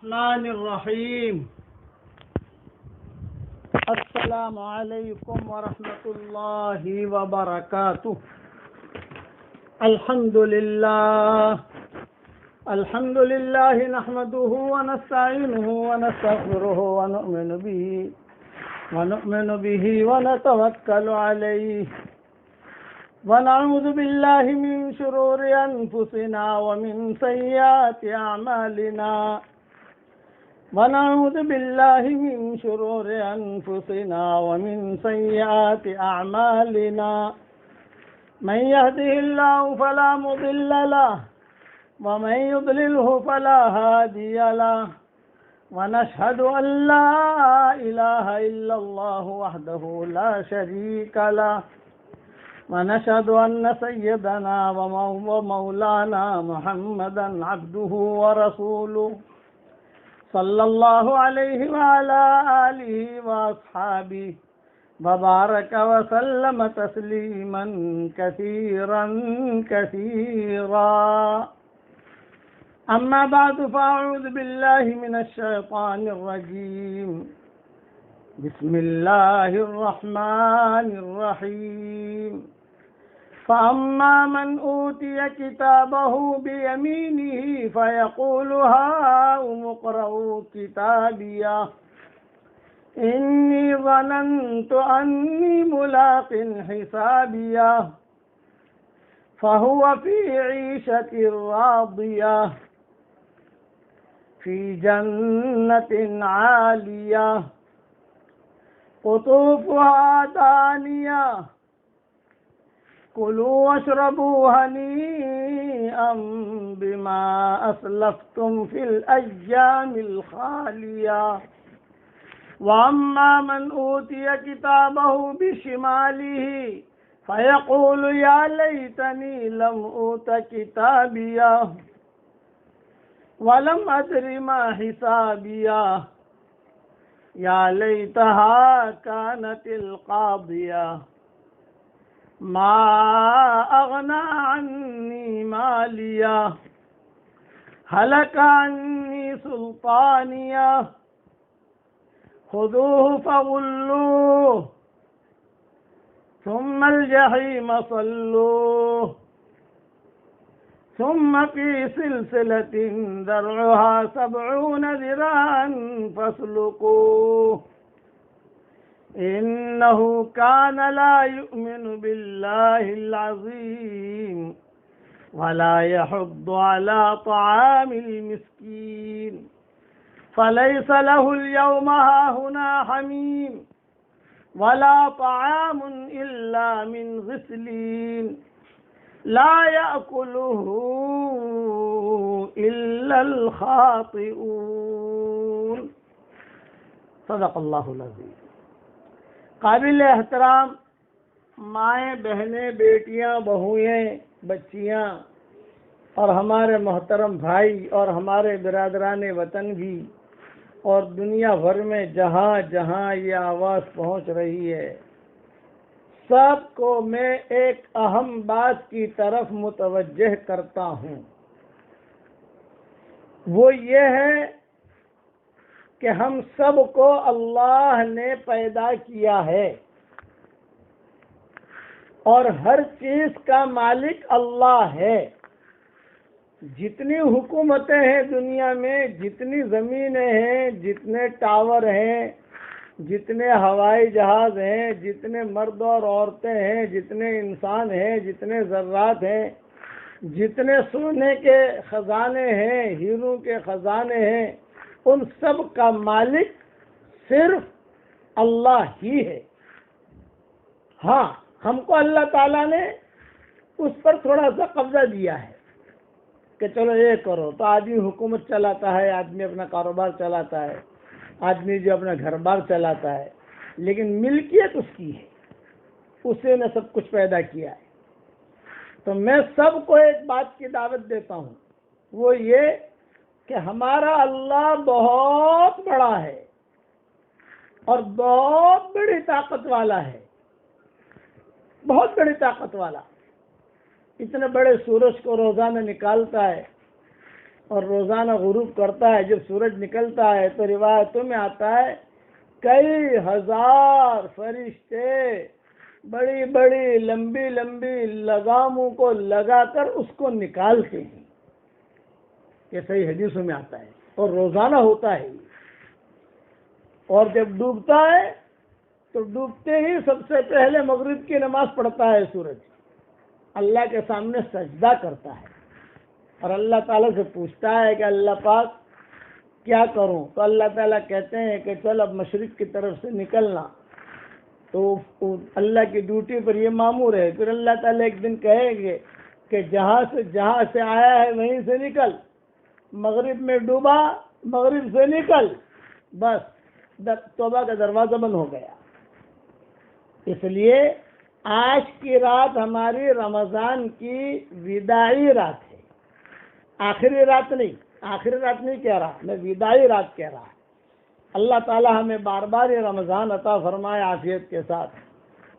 الرحمن الرحیم السلام علیکم ورحمۃ اللہ وبرکاتہ. الحمد للہ نحمده ونستعینه ونستغفره ونؤمن به ونتوکل علیہ ونعوذ باللہ من شرور انفسنا ومن سیئات اعمالنا ونعوذ باللہ من شرور انفسنا ومن سیئات اعمالنا من يهده الله فلا مضل له ومن يضلله فلا هادي له ونشهد ان لا اله الا الله وحده لا شريك له ونشهد ان سيدنا ومولانا محمدا عبده ورسوله صلی اللہ علیہ وعلى آلہ واصحابہ وبارک وسلم تسلیما کثیرا کثیرا. اما بعد فاعوذ باللہ من الشیطان الرجیم. بسم اللہ الرحمن الرحیم. فأما من أوتي كتابه بيمينه فيقول هاؤم اقرءوا كتابيه إني ظننت أني ملاق حسابيه فهو في عيشة راضية في جنة عالية قطوفها دانية کلوا واشربوا ہنیئا بما اسلفتم فی الایام الخالیہ. واما من اوتی کتابہ بشمالہ فیقول یا لیتنی لم اوت کتابیہ ولم ادر ما حسابیہ یا لیتہا کانت القاضیہ ما اغنى عني ماليا هلك عني سلطانيا خذوه فغلوه ثم الجحيم صلوه ثم في سلسلة ذرعها 70 ذراعا فاسلكوه إنه كان لا يؤمن بالله العظيم ولا يحض على طعام المسكين فليس له اليوم هاهنا حميم ولا طعام إلا من غسلين لا يأكله إلا الخاطئون. صدق اللہ العظیم. قابل احترام مائیں، بہنیں، بیٹیاں، بہوئیں، بچیاں اور ہمارے محترم بھائی اور ہمارے برادران وطن بھی اور دنیا بھر میں جہاں جہاں یہ آواز پہنچ رہی ہے، سب کو میں ایک اہم بات کی طرف متوجہ کرتا ہوں. وہ یہ ہے کہ ہم سب کو اللہ نے پیدا کیا ہے اور ہر چیز کا مالک اللہ ہے. جتنی حکومتیں ہیں دنیا میں، جتنی زمینیں ہیں، جتنے ٹاور ہیں، جتنے ہوائی جہاز ہیں، جتنے مرد اور عورتیں ہیں، جتنے انسان ہیں، جتنے ذرات ہیں، جتنے سونے کے خزانے ہیں، ہیروں کے خزانے ہیں، ان سب کا مالک صرف اللہ ہی ہے. ہاں، ہم کو اللہ تعالیٰ نے اس پر تھوڑا سا قبضہ دیا ہے کہ چلو یہ کرو. تو آدمی حکومت چلاتا ہے، آدمی اپنا کاروبار چلاتا ہے، آدمی جو اپنا گھر بار چلاتا ہے، لیکن ملکیت اس کی ہے، اسی نے سب کچھ پیدا کیا ہے. تو میں سب کو ایک بات کی دعوت دیتا ہوں، وہ یہ کہ ہمارا اللہ بہت بڑا ہے اور بہت بڑی طاقت والا ہے، بہت بڑی طاقت والا. اتنے بڑے سورج کو روزانہ نکالتا ہے اور روزانہ غروب کرتا ہے. جب سورج نکلتا ہے تو روایتوں میں آتا ہے کئی ہزار فرشتے بڑی بڑی لمبی لمبی لگاموں کو لگا کر اس کو نکالتے ہیں. یہ صحیح حدیثوں میں آتا ہے اور روزانہ ہوتا ہے. اور جب ڈوبتا ہے تو ڈوبتے ہی سب سے پہلے مغرب کی نماز پڑھتا ہے سورج, اللہ کے سامنے سجدہ کرتا ہے اور اللہ تعالیٰ سے پوچھتا ہے کہ اللہ پاک کیا کروں؟ تو اللہ تعالیٰ کہتے ہیں کہ چل اب مشرق کی طرف سے نکلنا. تو اللہ کی ڈیوٹی پر یہ مامور ہے. پھر اللہ تعالیٰ ایک دن کہیں گے کہ جہاں سے آیا ہے وہیں سے نکل, مغرب میں ڈوبا مغرب سے نکل, بس توبہ کا دروازہ بند ہو گیا. اس لیے آج کی رات ہماری رمضان کی وداعی رات ہے, آخری رات نہیں کہہ رہا میں, وداعی رات کہہ رہا. اللہ تعالیٰ ہمیں بار بار یہ رمضان عطا فرمائے عافیت کے ساتھ.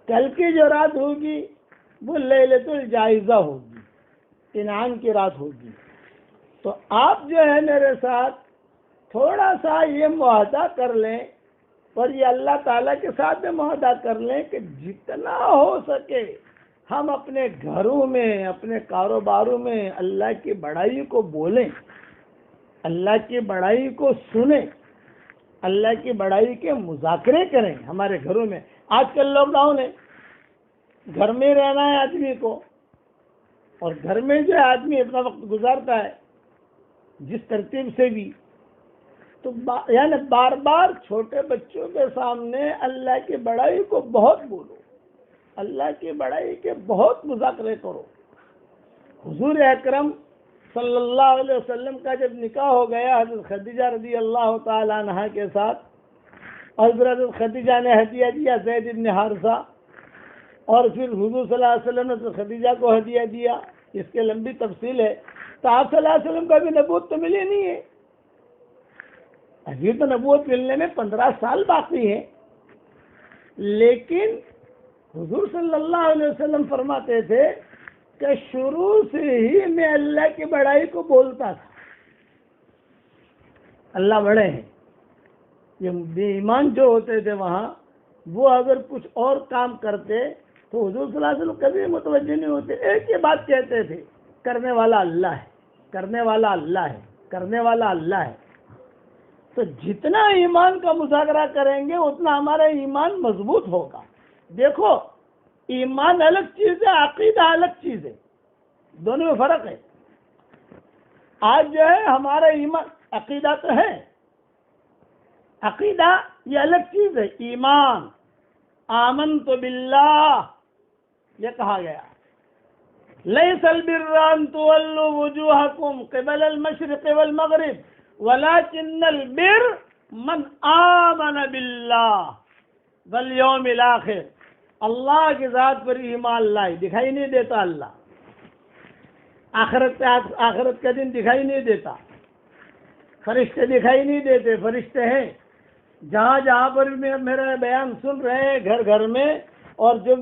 کل کی جو رات ہوگی وہ لیلۃ الجائزہ ہوگی, انعام کی رات ہوگی. تو آپ جو ہے میرے ساتھ تھوڑا سا یہ معاہدہ کر لیں اور یہ اللہ تعالیٰ کے ساتھ بھی معاہدہ کر لیں کہ جتنا ہو سکے ہم اپنے گھروں میں اپنے کاروباروں میں اللہ کی بڑائی کو بولیں, اللہ کی بڑائی کو سنیں, اللہ کی بڑائی کے مذاکرے کریں ہمارے گھروں میں. آج کل لاک ڈاؤن ہے, گھر میں رہنا ہے آدمی کو, اور گھر میں جو آدمی اپنا وقت گزارتا ہے جس ترتیب سے بھی, تو یعنی بار بار چھوٹے بچوں کے سامنے اللہ کی بڑائی کو بہت بولو, اللہ کی بڑائی کے بہت مذاکرے کرو. حضور اکرم صلی اللہ علیہ وسلم کا جب نکاح ہو گیا حضرت خدیجہ رضی اللہ تعالیٰ عنہا کے ساتھ, اور حضرت خدیجہ نے ہدیہ دیا زید بن حارثہ, اور پھر حضور صلی اللہ علیہ وسلم نے حضرت خدیجہ کو ہدیہ دیا. اس کے لمبی تفصیل ہے. تو آپ صلی اللہ علیہ وسلم کا بھی نبوت تو ملی نہیں ہے, ابھی تو نبوت ملنے میں 15 سال باقی ہیں. لیکن حضور صلی اللہ علیہ وسلم فرماتے تھے کہ شروع سے ہی میں اللہ کی بڑائی کو بولتا تھا. اللہ بڑے ہیں. یہ بے ایمان جو ہوتے تھے وہاں, وہ اگر کچھ اور کام کرتے تو حضور صلی اللہ علیہ وسلم کبھی متوجہ نہیں ہوتے. ایک ہی بات کہتے تھے, کرنے والا اللہ ہے, کرنے والا اللہ ہے, کرنے والا اللہ ہے. تو جتنا ایمان کا مذاکرہ کریں گے اتنا ہمارا ایمان مضبوط ہوگا. دیکھو ایمان الگ چیز ہے, عقیدہ الگ چیز ہے, دونوں میں فرق ہے. آج جو ہے ہمارا ایمان, عقیدہ تو ہے, عقیدہ یہ الگ چیز ہے. ایمان آمنت باللہ یہ کہا گیا, لیس البر ان تولوا وجوہکم قبل المشرق والمغرب ولكن البر من آمن باللہ والیوم الآخر. اللہ کی ذات پر ایمان لائے, دکھائی نہیں دیتا اللہ, آخرت کا دن دکھائی نہیں دیتا, فرشتے دکھائی نہیں دیتے, فرشتے ہیں جہاں جہاں پر میرا بیان سن رہے ہیں, گھر گھر میں, اور جو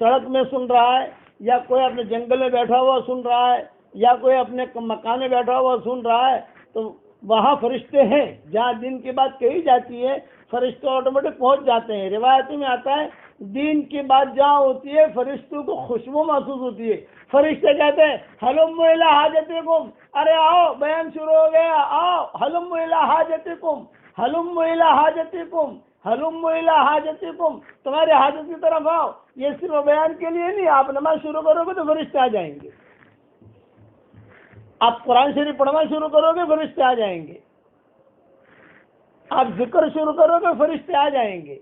سڑک میں سن رہا ہے, یا کوئی اپنے جنگل میں بیٹھا ہوا سن رہا ہے, یا کوئی اپنے مکان میں بیٹھا ہوا سن رہا ہے, تو وہاں فرشتے ہیں. جہاں دین کی بات کہی جاتی ہے فرشتے آٹومیٹک پہنچ جاتے ہیں. روایتوں میں آتا ہے دین کی بات جہاں ہوتی ہے فرشتوں کو خوشبو محسوس ہوتی ہے. فرشتے کہتے ہیں ہلم الی حاجتکم, ارے آؤ بیان شروع ہو گیا, آؤ ہلم الی حاجتکم, ہلم الی حاجتکم, ہلم الی حاجتکم, تمہارے حاجت کی طرف آؤ. یہ صرف بیان کے لیے نہیں, آپ نماز شروع کرو گے تو فرشتے آ جائیں گے, آپ قرآن شریف پڑھنا شروع کرو گے فرشتے آ جائیں گے, آپ ذکر شروع کرو گے فرشتے آ جائیں گے.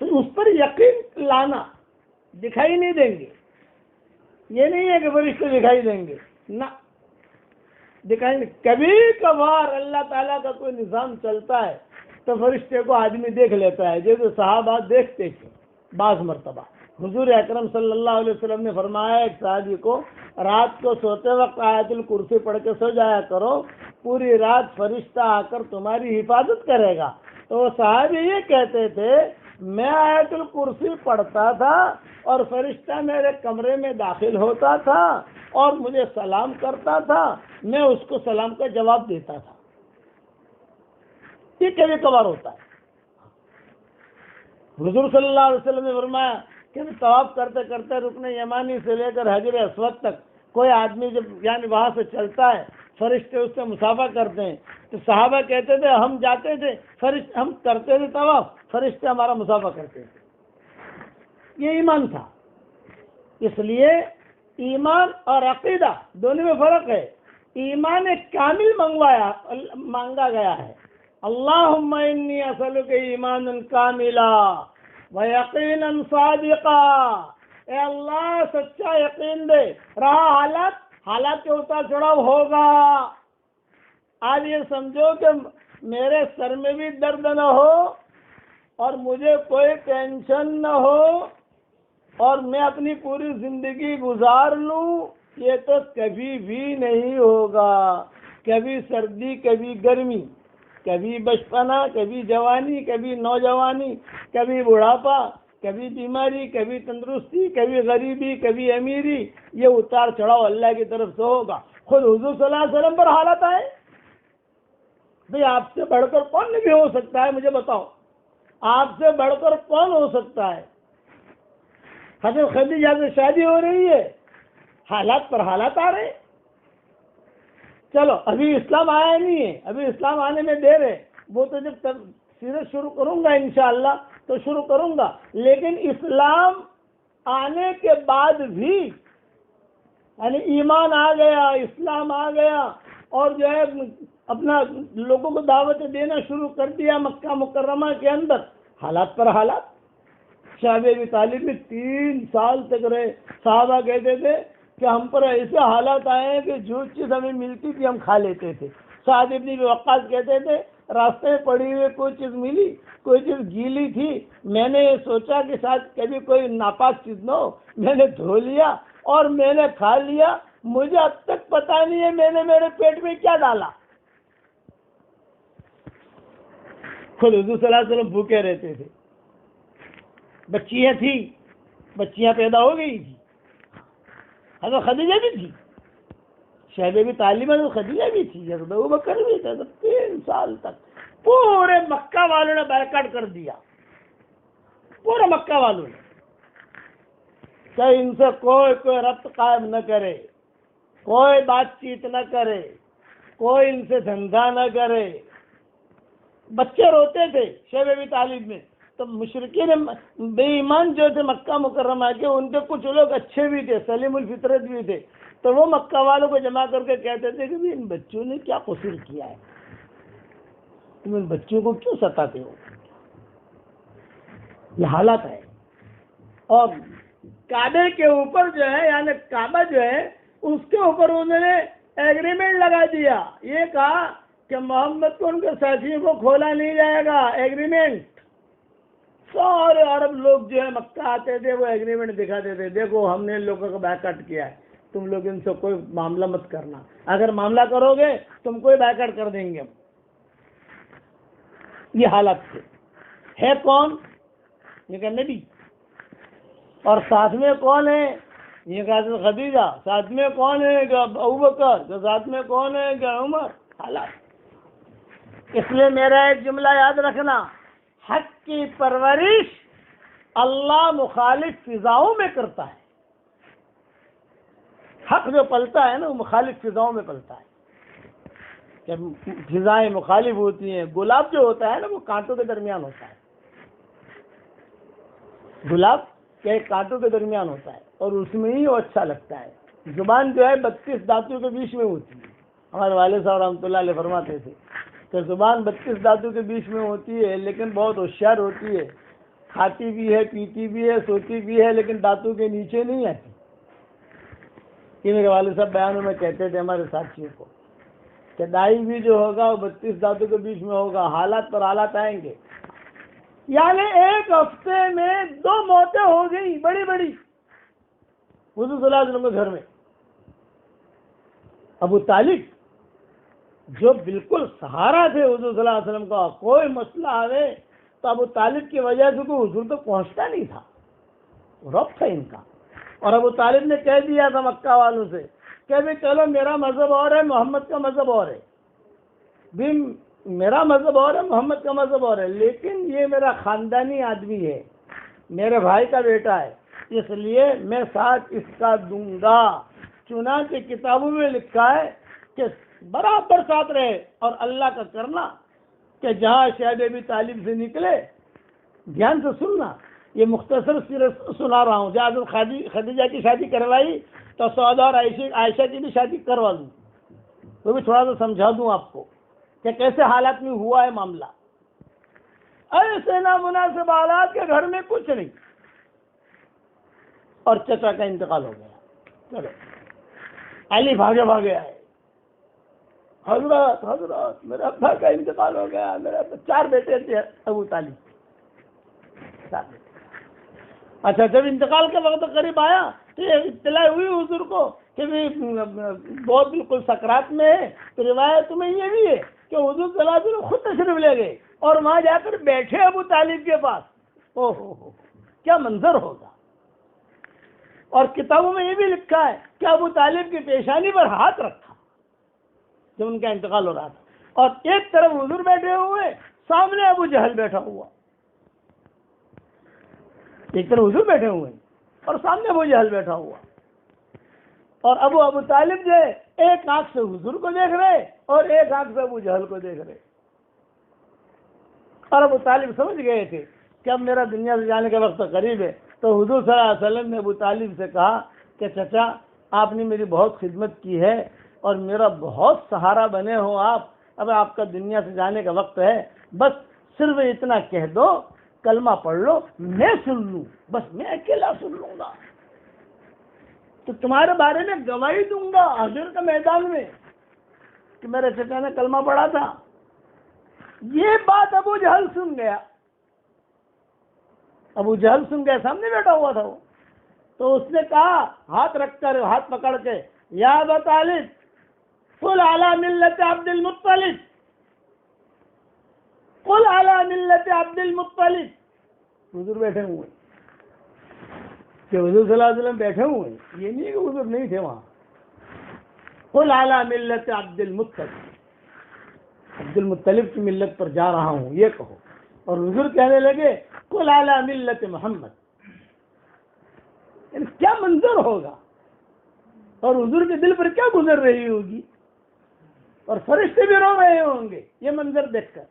تو اس پر یقین لانا, دکھائی نہیں دیں گے, یہ نہیں ہے کہ فرشتے دکھائی دیں گے, نہ دکھائی نہیں. کبھی کبھار اللہ تعالیٰ کا کوئی نظام چلتا ہے تو فرشتے کو آدمی دیکھ لیتا ہے, جیسے صحابہ دیکھتے تھے. بعض مرتبہ حضور اکرم صلی اللہ علیہ وسلم نے فرمایا ایک صحابی کو, رات کو سوتے وقت آیت الکرسی پڑھ کے سو جایا کرو, پوری رات فرشتہ آ کر تمہاری حفاظت کرے گا. تو وہ صحابی یہ کہتے تھے میں آیت الکرسی پڑھتا تھا اور فرشتہ میرے کمرے میں داخل ہوتا تھا اور مجھے سلام کرتا تھا، میں اس کو سلام کا جواب دیتا تھا۔ یہ کبھی کبھار ہوتا ہے۔ حضور صلی اللہ علیہ وسلم نے فرمایا کہ طواف کرتے کرتے رکن یمانی سے لے کر حجر اسود تک کوئی آدمی جب یعنی وہاں سے چلتا ہے، فرشتے اس سے مصافحہ کرتے ہیں، تو صحابہ کہتے تھے ہم جاتے تھے، ہم کرتے تھے طواف، فرشتے ہمارا مصافحہ کرتے تھے۔ یہ ایمان تھا۔ اس لیے ایمان اور عقیدہ دونوں میں فرق ہے۔ ایمان کامل مانگا گیا ہے، اللہم انی اسألک ایمانا کاملا ویقینا صادقا، اے اللہ سچا یقین دے، رہا حالات کے اتار چڑھاؤ ہوگا۔ آج یہ سمجھو کہ میرے سر میں بھی درد نہ ہو اور مجھے کوئی ٹینشن نہ ہو اور میں اپنی پوری زندگی گزار لوں، یہ تو کبھی بھی نہیں ہوگا۔ کبھی سردی، کبھی گرمی، کبھی بچپنا، کبھی جوانی، کبھی نوجوانی، کبھی بڑھاپا، کبھی بیماری، کبھی تندرستی، کبھی غریبی، کبھی امیری، یہ اتار چڑھاؤ اللہ کی طرف سے ہوگا۔ خود حضور صلی اللہ علیہ وسلم پر حالت آئے، بھئی آپ سے بڑھ کر کون نہیں ہو سکتا ہے؟ مجھے بتاؤ، آپ سے بڑھ کر کون ہو سکتا ہے؟ حضرت خدیجہ سے شادی ہو رہی ہے، حالات پر حالات آ رہے۔ چلو ابھی اسلام آیا نہیں ہے، ابھی اسلام آنے میں دیر ہے، وہ تو جب سیرت شروع کروں گا انشاءاللہ تو شروع کروں گا، لیکن اسلام آنے کے بعد بھی یعنی ایمان آ گیا، اسلام آ گیا اور جو ہے اپنا لوگوں کو دعوت دینا شروع کر دیا مکہ مکرمہ کے اندر، حالات پر حالات۔ شعیب ابی طالب میں 3 سال تک رہے، صحابہ کہتے تھے کہ ہم پر ایسے حالات آئے ہیں کہ جو چیز ہمیں ملتی تھی ہم کھا لیتے تھے۔ سعد بن ابی وقاص کہتے تھے راستے میں پڑی ہوئے کوئی چیز ملی، کوئی چیز گیلی تھی، میں نے یہ سوچا کہ شاید کبھی کوئی ناپاک چیز نہ ہو، میں نے دھو لیا اور میں نے کھا لیا، مجھے اب تک پتا نہیں ہے میں نے میرے پیٹ میں کیا ڈالا۔ خود حضور صلی اللہ علیہ وسلم بھوکے رہتے تھے، بچیاں تھیں، بچیاں پیدا ہو گئی تھی، حضرت خدیجہ بھی تھی، شعیب ابی طالب حضرت خدیجہ بھی تھی، حضرت ابوبکر بھی تھا۔ 3 سال تک پورے مکہ والوں نے بائیکاٹ کر دیا، پورے مکہ والوں نے، کہ ان سے کوئی ربط قائم نہ کرے، کوئی بات چیت نہ کرے، کوئی ان سے دھندا نہ کرے۔ بچے روتے تھے شعیب ابی طالب میں، تو مشرکین بے ایمان جو تھے مکہ مکرمہ کے، ان کے کچھ لوگ اچھے بھی تھے، سلیم الفطرت بھی تھے، تو وہ مکہ والوں کو جمع کر کے کہتے تھے کہ ان بچوں نے کیا قصور کیا ہے، تم ان بچوں کو کیوں ستاتے ہو؟ یہ حالت ہے۔ اور کعبے کے اوپر جو ہے یعنی کعبہ جو ہے اس کے اوپر انہوں نے ایگریمنٹ لگا دیا، یہ کہا کہ محمد کو ان کے ساتھیوں کو کھولا نہیں جائے گا، ایگریمنٹ۔ سارے عرب لوگ جو ہے مکہ آتے تھے، وہ ایگریمنٹ دکھاتے تھے، دیکھو ہم نے ان لوگوں کا بائیکاٹ کیا ہے، تم لوگ ان سے کوئی معاملہ مت کرنا، اگر معاملہ کرو گے تم کوئی بائیکاٹ کر دیں گے ہم۔ یہ حالت تھے۔ ہے کون؟ یہ کہ نبی، اور ساتھ میں کون ہے؟ یہ کہ حضرت خدیجہ، ساتھ میں کون ہے؟ کہ ابوبکر، ساتھ میں کون ہے؟ کہ عمر۔ حالات۔ اس لیے میرا ایک جملہ یاد رکھنا، حق کی پرورش اللہ مخالف فضاؤں میں کرتا ہے۔ حق جو پلتا ہے نا وہ مخالف فضاؤں میں پلتا ہے، جب فضائیں مخالف ہوتی ہیں۔ گلاب جو ہوتا ہے نا وہ کانٹوں کے درمیان ہوتا ہے، گلاب کے کانٹوں کے درمیان ہوتا ہے اور اس میں ہی وہ اچھا لگتا ہے۔ زبان جو ہے 32 دانتوں کے بیچ میں ہوتی ہے۔ ہمارے والد صاحب رحمۃ اللہ علیہ فرماتے تھے کہ زبان 32 دانتوں کے بیچ میں ہوتی ہے، لیکن بہت ہوشیار ہوتی ہے، کھاتی بھی ہے، پیتی بھی ہے، سوتی بھی ہے، لیکن دانتوں کے نیچے نہیں آتی۔ یہ میرے والد صاحب بیانوں میں کہتے تھے ہمارے ساتھیوں کو کہ دائی بھی جو ہوگا وہ 32 دانتوں کے بیچ میں ہوگا، حالات پر حالات آئیں گے۔ یعنی ایک ہفتے میں 2 موتیں ہو گئی بڑی بڑی حضور صلی اللہ علیہ وسلم کے گھر میں۔ ابو طالب جو بالکل سہارا تھے حضور صلی اللہ علیہ وسلم کا، کوئی مسئلہ آئے تو ابو طالب کی وجہ سے کوئی حضور تو پہنچتا نہیں تھا، رب تھا ان کا. اور ابو طالب نے کہہ دیا تھا مکہ والوں سے کہ بھی چلو میرا مذہب اور ہے، محمد کا مذہب اور ہے، بھی میرا مذہب اور ہے، محمد کا مذہب اور ہے، لیکن یہ میرا خاندانی آدمی ہے، میرے بھائی کا بیٹا ہے، اس لیے میں ساتھ اس کا دوں گا. چنانچہ کتابوں میں لکھا ہے کہ برابر ساتھ رہے. اور اللہ کا کرنا کہ جہاں شہد ابی طالب سے نکلے، دھیان سے سننا، یہ مختصر سیرت سنا رہا ہوں. جب خدیجہ کی شادی کروائی تو سودا اور عائشہ کی بھی شادی کروا دوں، وہ بھی تھوڑا سا سمجھا دوں آپ کو کہ کیسے حالات میں ہوا ہے معاملہ. ایسے نامناسب حالات کے گھر میں کچھ نہیں، اور چچا کا انتقال ہو گیا. چلو علی بھاگے آئے، حضرت میرے ابا کا انتقال ہو گیا، میرے 4 بیٹے تھے ابو طالب. اچھا جب انتقال کا وقت قریب آیا تو یہ اطلاع ہوئی حضور کو کہ بہت بالکل سکرات میں ہے. تو روایت میں یہ بھی ہے کہ حضور صلی اللہ علیہ وسلم خود تشریف لے گئے اور وہاں جا کر بیٹھے ابو طالب کے پاس. او ہو کیا منظر ہوگا. اور کتابوں میں یہ بھی لکھا ہے کہ ابو طالب کی پیشانی پر ہاتھ رکھا جب ان کا انتقال ہو رہا تھا. اور ایک طرف حضور بیٹھے ہوئے، سامنے ابو جہل بیٹھا ہوا. ایک طرف حضور بیٹھے ہوئے اور سامنے ابو جہل بیٹھا ہوا. اور ابو طالب جو ہے ایک آنکھ سے حضور کو دیکھ رہے اور ایک آنکھ سے ابو جہل کو دیکھ رہے. اور ابو طالب سمجھ گئے تھے کہ اب میرا دنیا سے جانے کا وقت قریب ہے. تو حضور صلی اللہ علیہ وسلم نے ابو طالب سے کہا کہ چچا آپ نے میری بہت خدمت کی ہے اور میرا بہت سہارا بنے ہو آپ، اب آپ کا دنیا سے جانے کا وقت ہے، بس صرف اتنا کہہ دو، کلمہ پڑھ لو، میں سن لوں، بس میں اکیلا سن لوں گا، تو تمہارے بارے میں گواہی دوں گا حشر کے میدان میں کہ میرے چچا نے کلمہ پڑھا تھا. یہ بات ابو جہل سن گیا. ابو جہل سن گیا، سامنے بیٹھا ہوا تھا وہ. تو اس نے کہا ہاتھ رکھ کر، ہاتھ پکڑ کے، یا ابا طالب قل علی ملت عبد المطلب، قل علی ملت عبد المطلب. حضور بیٹھے ہوئے کہ حضور صلی اللہ علیہ وسلم بیٹھے ہوئے، یہ نہیں کہ حضور نہیں تھے وہاں. قل علی ملت عبد المطلب، عبد المطلب کی ملت پر جا رہا ہوں یہ کہو. اور حضور کہنے لگے قل علی ملت محمد. یعنی کیا منظر ہوگا اور حضور کے دل پر کیا گزر رہی ہوگی، اور فرشتے بھی رو رہے ہوں گے یہ منظر دیکھ کر.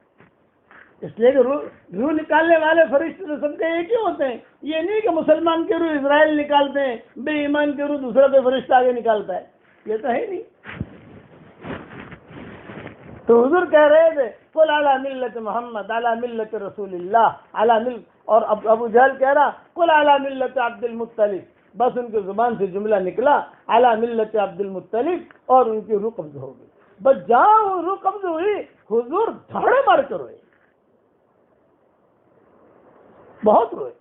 اس لیے کہ روح نکالنے والے فرشتے تو سب کے ایک ہی ہوتے ہیں. یہ نہیں کہ مسلمان کے روح اسرائیل نکالتے ہیں، بے ایمان کے روح دوسرا کوئی فرشتہ آگے نکالتا ہے، یہ تو ہے نہیں. تو حضور کہہ رہے تھے قل علی ملت محمد، علی ملت رسول اللہ، اور ابو جہل کہہ رہا قل علی ملت عبد المطلب. بس ان کی زبان سے جملہ نکلا علی ملت عبد المطلب، اور ان کی روح قبض ہو گئی. بس جہاں وہ روح قبض ہوئی حضور دھاڑے مار کر روئے، بہت روئے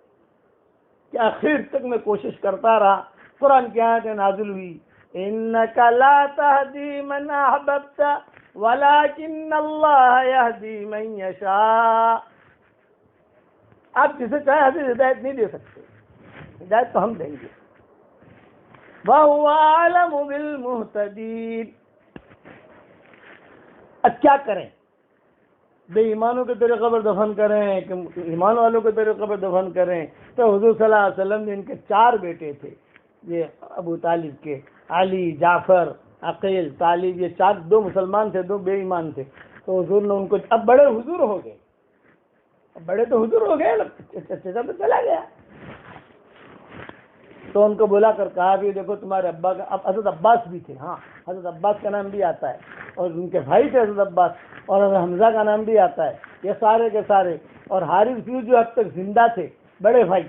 کہ آخر تک میں کوشش کرتا رہا. قرآن کی آیتیں نازل ہوئی، انک لا تہدی من احببت ولکن اللہ یہدی من یشاء. آپ جسے چاہے حضرت ہدایت نہیں دے سکتے، ہدایت تو ہم دیں گے. وَهُوَ أَعْلَمُ بِالْمُهْتَدِينَ. اب کیا کریں؟ بے ایمانوں کے طریقے پر دفن کریں کہ ایمان والوں کے طریقے پر دفن کریں؟ تو حضور صلی اللہ علیہ وسلم نے ان کے 4 بیٹے تھے، یہ ابو طالب کے، علی، جعفر، عقیل، طالب، یہ 4، 2 مسلمان تھے، 2 بے ایمان تھے. تو حضور نے ان کو، اب بڑے حضور ہو گئے، اب بڑے تو حضور ہو گئے، چچا تو چلا گیا. تو ان کو بلا کر کہا بھی دیکھو تمہارے ابا کا، اب حضرت عباس بھی تھے، ہاں حضرت عباس کا نام بھی آتا ہے، اور ان کے بھائی تھے حضرت عباس، اور حضرت حمزہ کا نام بھی آتا ہے. یہ سارے کے سارے، اور حارث بھی جو اب تک زندہ تھے، بڑے بھائی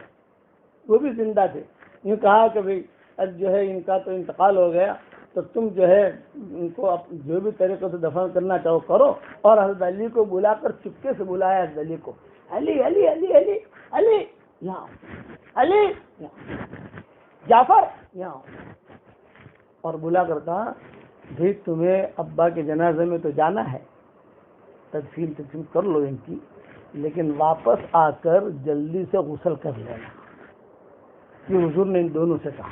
وہ بھی زندہ تھے. یوں کہا کہ بھئی اب جو ہے ان کا تو انتقال ہو گیا، تو تم جو ہے ان کو جو بھی طریقے سے دفن کرنا چاہو کرو. اور حضرت علی کو بلا کر چپکے سے بلایا، حضرت علی کو، علی علی علی علی علی یہاں، علی یہاں، جعفر یہاں. اور بلا کر کہا بھائی تمہیں ابا کے جنازے میں تو جانا ہے، تدفین کر لو ان کی، لیکن واپس آ کر جلدی سے غسل کر لینا. یہ حضور نے ان دونوں سے کہا،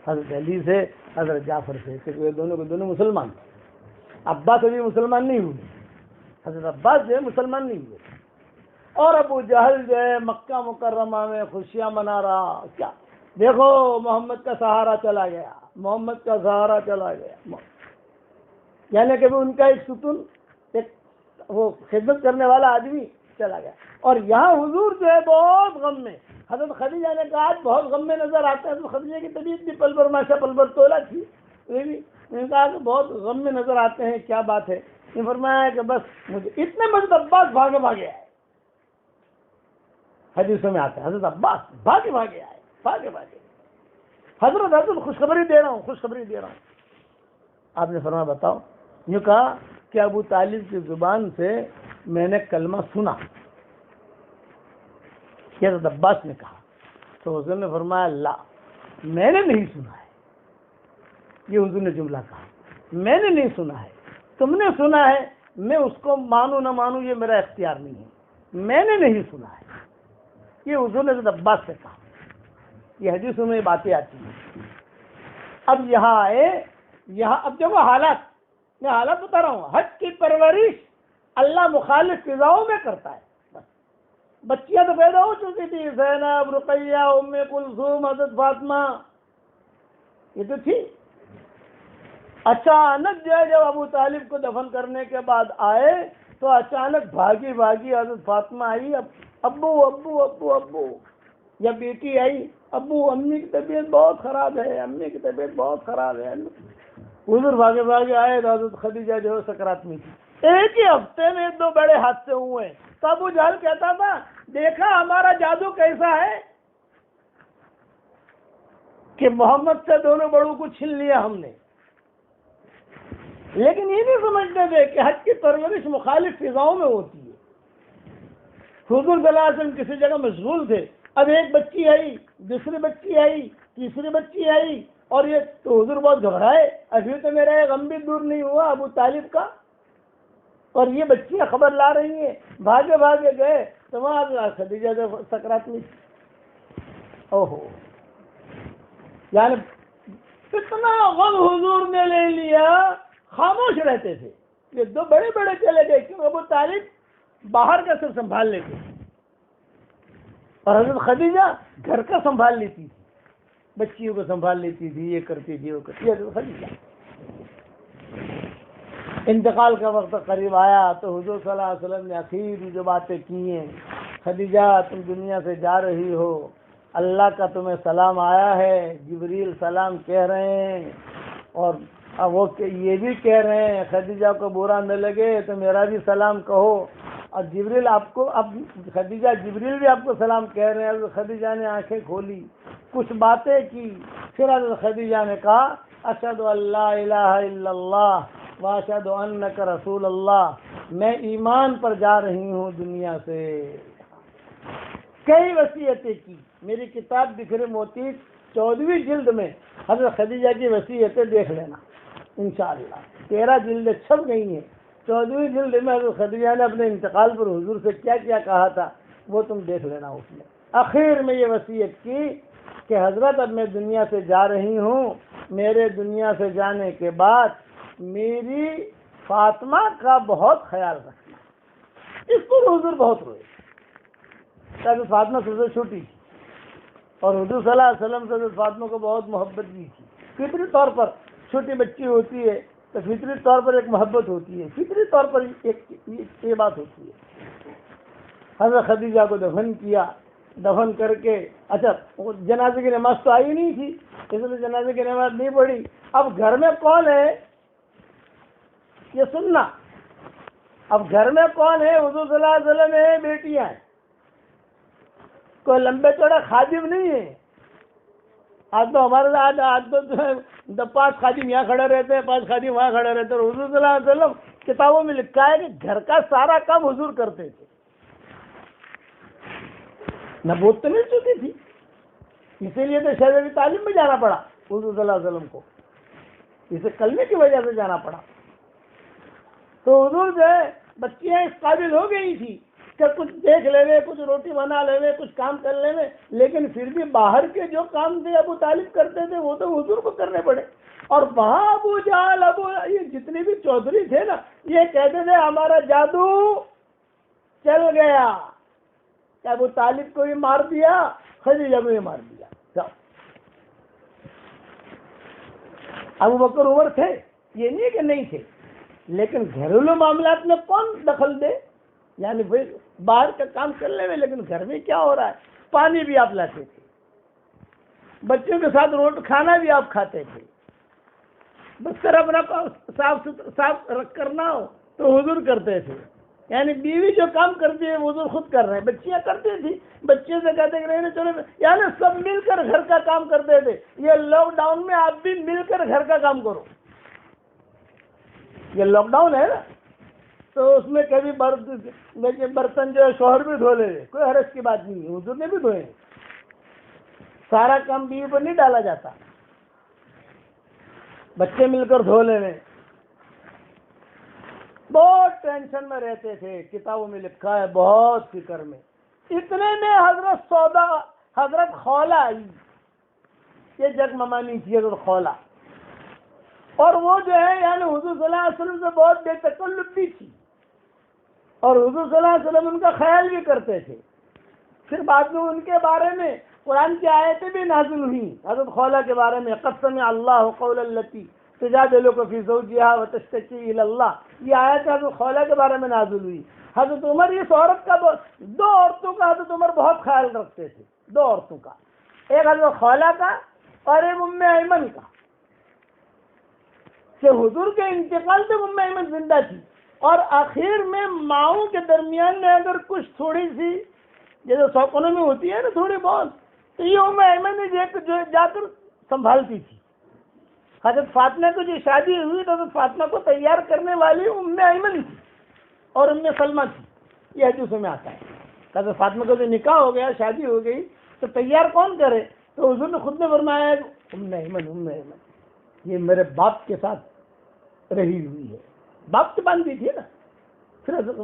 حضرت علی سے، حضرت جعفر سے، کہ یہ دونوں کے دونوں مسلمان تھے۔ عباس ابھی مسلمان نہیں ہوئے، حضرت عباس جو ہے مسلمان نہیں ہوئے، اور ابو جہل جو ہے مکہ مکرمہ میں خوشیاں منا رہا، کیا دیکھو محمد کا سہارا چلا گیا، محمد کا سہارا چلا گیا، یعنی کہ ان کا ایک ستون، ایک وہ خدمت کرنے والا آدمی چلا گیا۔ اور یہاں حضور جو ہے بہت غم میں، حضرت خدیجہ نے کہا آج بہت غم میں نظر آتا ہے، تو خدیجہ کی طبیعت بھی پل بر ماشا پل بر تولا تھی، انہوں نے کہا کہ بہت غم میں نظر آتے ہیں، کیا بات ہے؟ یہ فرمایا ہے کہ بس مجھے اتنے میں عباس بھاگے آئے، حدیثوں میں آتا ہے حضرت عباس بھاگے آئے، حضرت خوشخبری دے رہا ہوں۔ آپ نے فرمایا بتاؤ؟ یوں کہا کہ ابو طالب کی زبان سے میں نے کلمہ سنا، یہ حضرت عباس نے کہا، تو حضور نے فرمایا لا، میں نے نہیں سنا ہے، یہ حضور نے جملہ کہا، میں نے نہیں سنا ہے، تم نے سنا ہے، میں اس کو مانوں نہ مانوں یہ میرا اختیار نہیں ہے، میں نے نہیں سنا ہے، یہ حضور نے حضرت عباس سے کہا۔ یہ حدیثوں میں باتیں آتی ہیں۔ اب یہاں آئے، یہاں اب دیکھو حالات، میں حالات بتا رہا ہوں، حج کی پرورش اللہ مخالف فضاؤں میں کرتا ہے۔ بچیاں تو پیدا ہو چکی تھی، زینب، رقیہ، ام کلثوم، حضرت فاطمہ، یہ تو تھی۔ اچانک جو ہے جب ابو طالب کو دفن کرنے کے بعد آئے تو اچانک بھاگی حضرت فاطمہ آئی، ابو یا بیٹی آئی، ابو امی کی طبیعت بہت خراب ہے، امی کی طبیعت بہت خراب ہے۔ حضور بھاگے آئے تو حضرت خدیجہ جو ہے سکرات میں تھی۔ ایک ہی ہفتے میں 2 بڑے حادثے ہوئے۔ تو ابو جہل کہتا تھا دیکھا ہمارا جادو کیسا ہے کہ محمد سے دونوں بڑوں کو چھین لیا ہم نے، لیکن یہ نہیں سمجھتے تھے کہ حج کی پرورش مخالف فضاؤں میں ہوتی ہے۔ حضور صلی اللہ علیہ وسلم کسی جگہ مشغول تھے، اب ایک بچی آئی، دوسری بچی آئی، تیسری بچی آئی، اور یہ تو حضور بہت گھبرائے، ابھی تو میرا یہ غم بھی دور نہیں ہوا ابو طالب کا، اور یہ بچیاں خبر لا رہی ہیں، بھاگے گئے تو وہاں خدیجہ جو سکرات میں، اوہو، یعنی اتنا غم حضور نے لے لیا، خاموش رہتے تھے۔ یہ 2 بڑے چلے گئے، کیوں؟ ابو طالب باہر کا سب سنبھال لیتے اور حضرت خدیجہ گھر کا سنبھال لیتی تھی، بچیوں کو سنبھال لیتی تھی، یہ کرتی تھی وہ کرتی۔ حضرت خدیجہ انتقال کا وقت قریب آیا تو حضور صلی اللہ علیہ وسلم نے اخیری جو باتیں کی ہیں، خدیجہ تم دنیا سے جا رہی ہو، اللہ کا تمہیں سلام آیا ہے، جبریل سلام کہہ رہے ہیں، اور وہ یہ بھی کہہ رہے ہیں خدیجہ کو برا نہ لگے تو میرا بھی سلام کہو، اور جبریل آپ کو، اب خدیجہ جبریل بھی آپ کو سلام کہہ رہے ہیں۔ حضرت خدیجہ نے آنکھیں کھولی، کچھ باتیں کی، پھر حضرت خدیجہ نے کہا اشہد ان لا الہ الا اللہ واشہد انک رسول اللہ، میں ایمان پر جا رہی ہوں دنیا سے۔ کئی وصیتیں کی، میری کتاب بکھرے موتی 14ویں جلد میں حضرت خدیجہ کی وصیتیں دیکھ لینا انشاءاللہ، 13 جلدیں چھپ گئی ہیں، 14ویں جلد میں حضرت خدیجہ نے اپنے انتقال پر حضور سے کیا کیا کہا تھا وہ تم دیکھ لینا۔ اس میں آخر میں یہ وصیت کی کہ حضرت اب میں دنیا سے جا رہی ہوں، میرے دنیا سے جانے کے بعد میری فاطمہ کا بہت خیال رکھنا۔ اس پر حضور بہت روئے، حضرت فاطمہ سب سے چھوٹی تھی اور حضور صلی اللہ علیہ وسلم سے حضرت فاطمہ کو بہت محبت بھی تھی۔ فطری طور پر چھوٹی بچی ہوتی ہے تو فطری طور پر ایک محبت ہوتی ہے، فطری طور پر یہ بات ہوتی ہے۔ حضرت خدیجہ کو دفن کیا، دفن کر کے اچھا جنازے کی نماز تو آئی نہیں تھی، اس لیے جنازے کی نماز نہیں پڑھی۔ اب گھر میں کون ہے یہ سننا، اب گھر میں کون ہے؟ حضور صلی اللہ علیہ وسلم ہے، بیٹیاں ہیں، کوئی لمبے چوڑا خادم نہیں ہے۔ آج تو ہمارے آج تو 5 خادم یہاں کھڑے رہتے ہیں، 5 خادم وہاں کھڑے رہتے ہیں۔ حضور صلی اللہ علیہ وسلم کتابوں میں لکھا ہے کہ گھر کا سارا کام حضور کرتے تھے، نبوت تو مل چکی تھی، اسی لیے تو شہر تعلیم میں جانا پڑا حضور صلی اللہ علیہ وسلم کو، اسے کلمے کی وجہ سے جانا پڑا۔ تو حضور جو ہے بچیاں اس قابل ہو گئی تھی کہ کچھ دیکھ لے وے، کچھ روٹی بنا لے وے، کچھ کام کر لے وے، لیکن پھر بھی باہر کے جو کام تھے ابو طالب کرتے تھے وہ تو حضور کو کرنے پڑے. اور وہاں ابو جہل، یہ جتنے بھی چودھری تھے نا، یہ کہتے تھے ہمارا جادو چل گیا، کہ ابو طالب کو بھی مار دیا، خدیجہ کو بھی مار دیا. ابو بکر عمر تھے، یہ نہیں کہ نہیں تھے، لیکن گھریلو معاملات میں کون دخل دے؟ یعنی باہر کا کام کر لے میں، لیکن گھر میں کیا ہو رہا ہے؟ پانی بھی آپ لاتے تھے، بچوں کے ساتھ کھانا بھی آپ کھاتے تھے، بستر اپنا صاف کرنا ہو تو حضور کرتے تھے. یعنی بیوی جو کام کرتی ہے وہ حضور خود کر رہے ہیں. بچیاں کرتی تھی، بچے سے کہتے کہ نہیں چلو، یعنی سب مل کر گھر کا کام کرتے تھے. یہ لاک ڈاؤن میں آپ بھی مل کر گھر کا کام کرو. یہ لاک ڈاؤن ہے نا، تو اس میں کبھی برتن جو ہے شوہر بھی دھو لے، کوئی حرج کی بات نہیں ہے، حضور نے بھی دھوئے. سارا کام بیوی پر نہیں ڈالا جاتا، بچے مل کر دھو لے. بہت ٹینشن میں رہتے تھے، کتابوں میں لکھا ہے، بہت فکر میں. اتنے میں حضرت خولا آئی. یہ جگ ممانی تھی حضرت خولا، اور وہ جو ہے یعنی حضور صلی اللہ علیہ وسلم سے بہت بے تکلف بھی تھی، اور حضور صلی اللہ علیہ وسلم ان کا خیال بھی کرتے تھے. پھر بعد میں ان کے بارے میں قرآن کی آیتیں بھی نازل ہوئی حضرت خولا کے بارے میں. قد سمع اللہ قول التی تجادلک فی زوجہا وتشتکی الی اللہ. یہ آیت حضرت خولا کے بارے میں نازل ہوئی. حضرت عمر اس عورت کا دو عورتوں کا حضرت عمر بہت خیال رکھتے تھے، دو عورتوں کا، ایک حضرت خولا کا اور ایک ام ایمن کا. کہ حضور کے انتقال سے ام ایمن زندہ تھی، اور آخر میں ماؤں کے درمیان میں اگر کچھ تھوڑی سی جیسے سوکونوں میں ہوتی ہے نا تھوڑی بہت، تو یہ ام ایمن جو جا کر سنبھالتی تھی. حضرت فاطمہ کو جو شادی ہوئی تو حضرت فاطمہ کو تیار کرنے والی ام ایمن تھی اور ام سلمہ تھی. یہ حدیثوں میں آتا ہے. حضرت فاطمہ کو جو نکاح ہو گیا، شادی ہو گئی، تو تیار کون کرے؟ تو حضور نے خود نے فرمایا ام ایمن یہ میرے باپ کے ساتھ رہی ہوئی ہے. باپ سے باندھی تھی نا. پھر حضور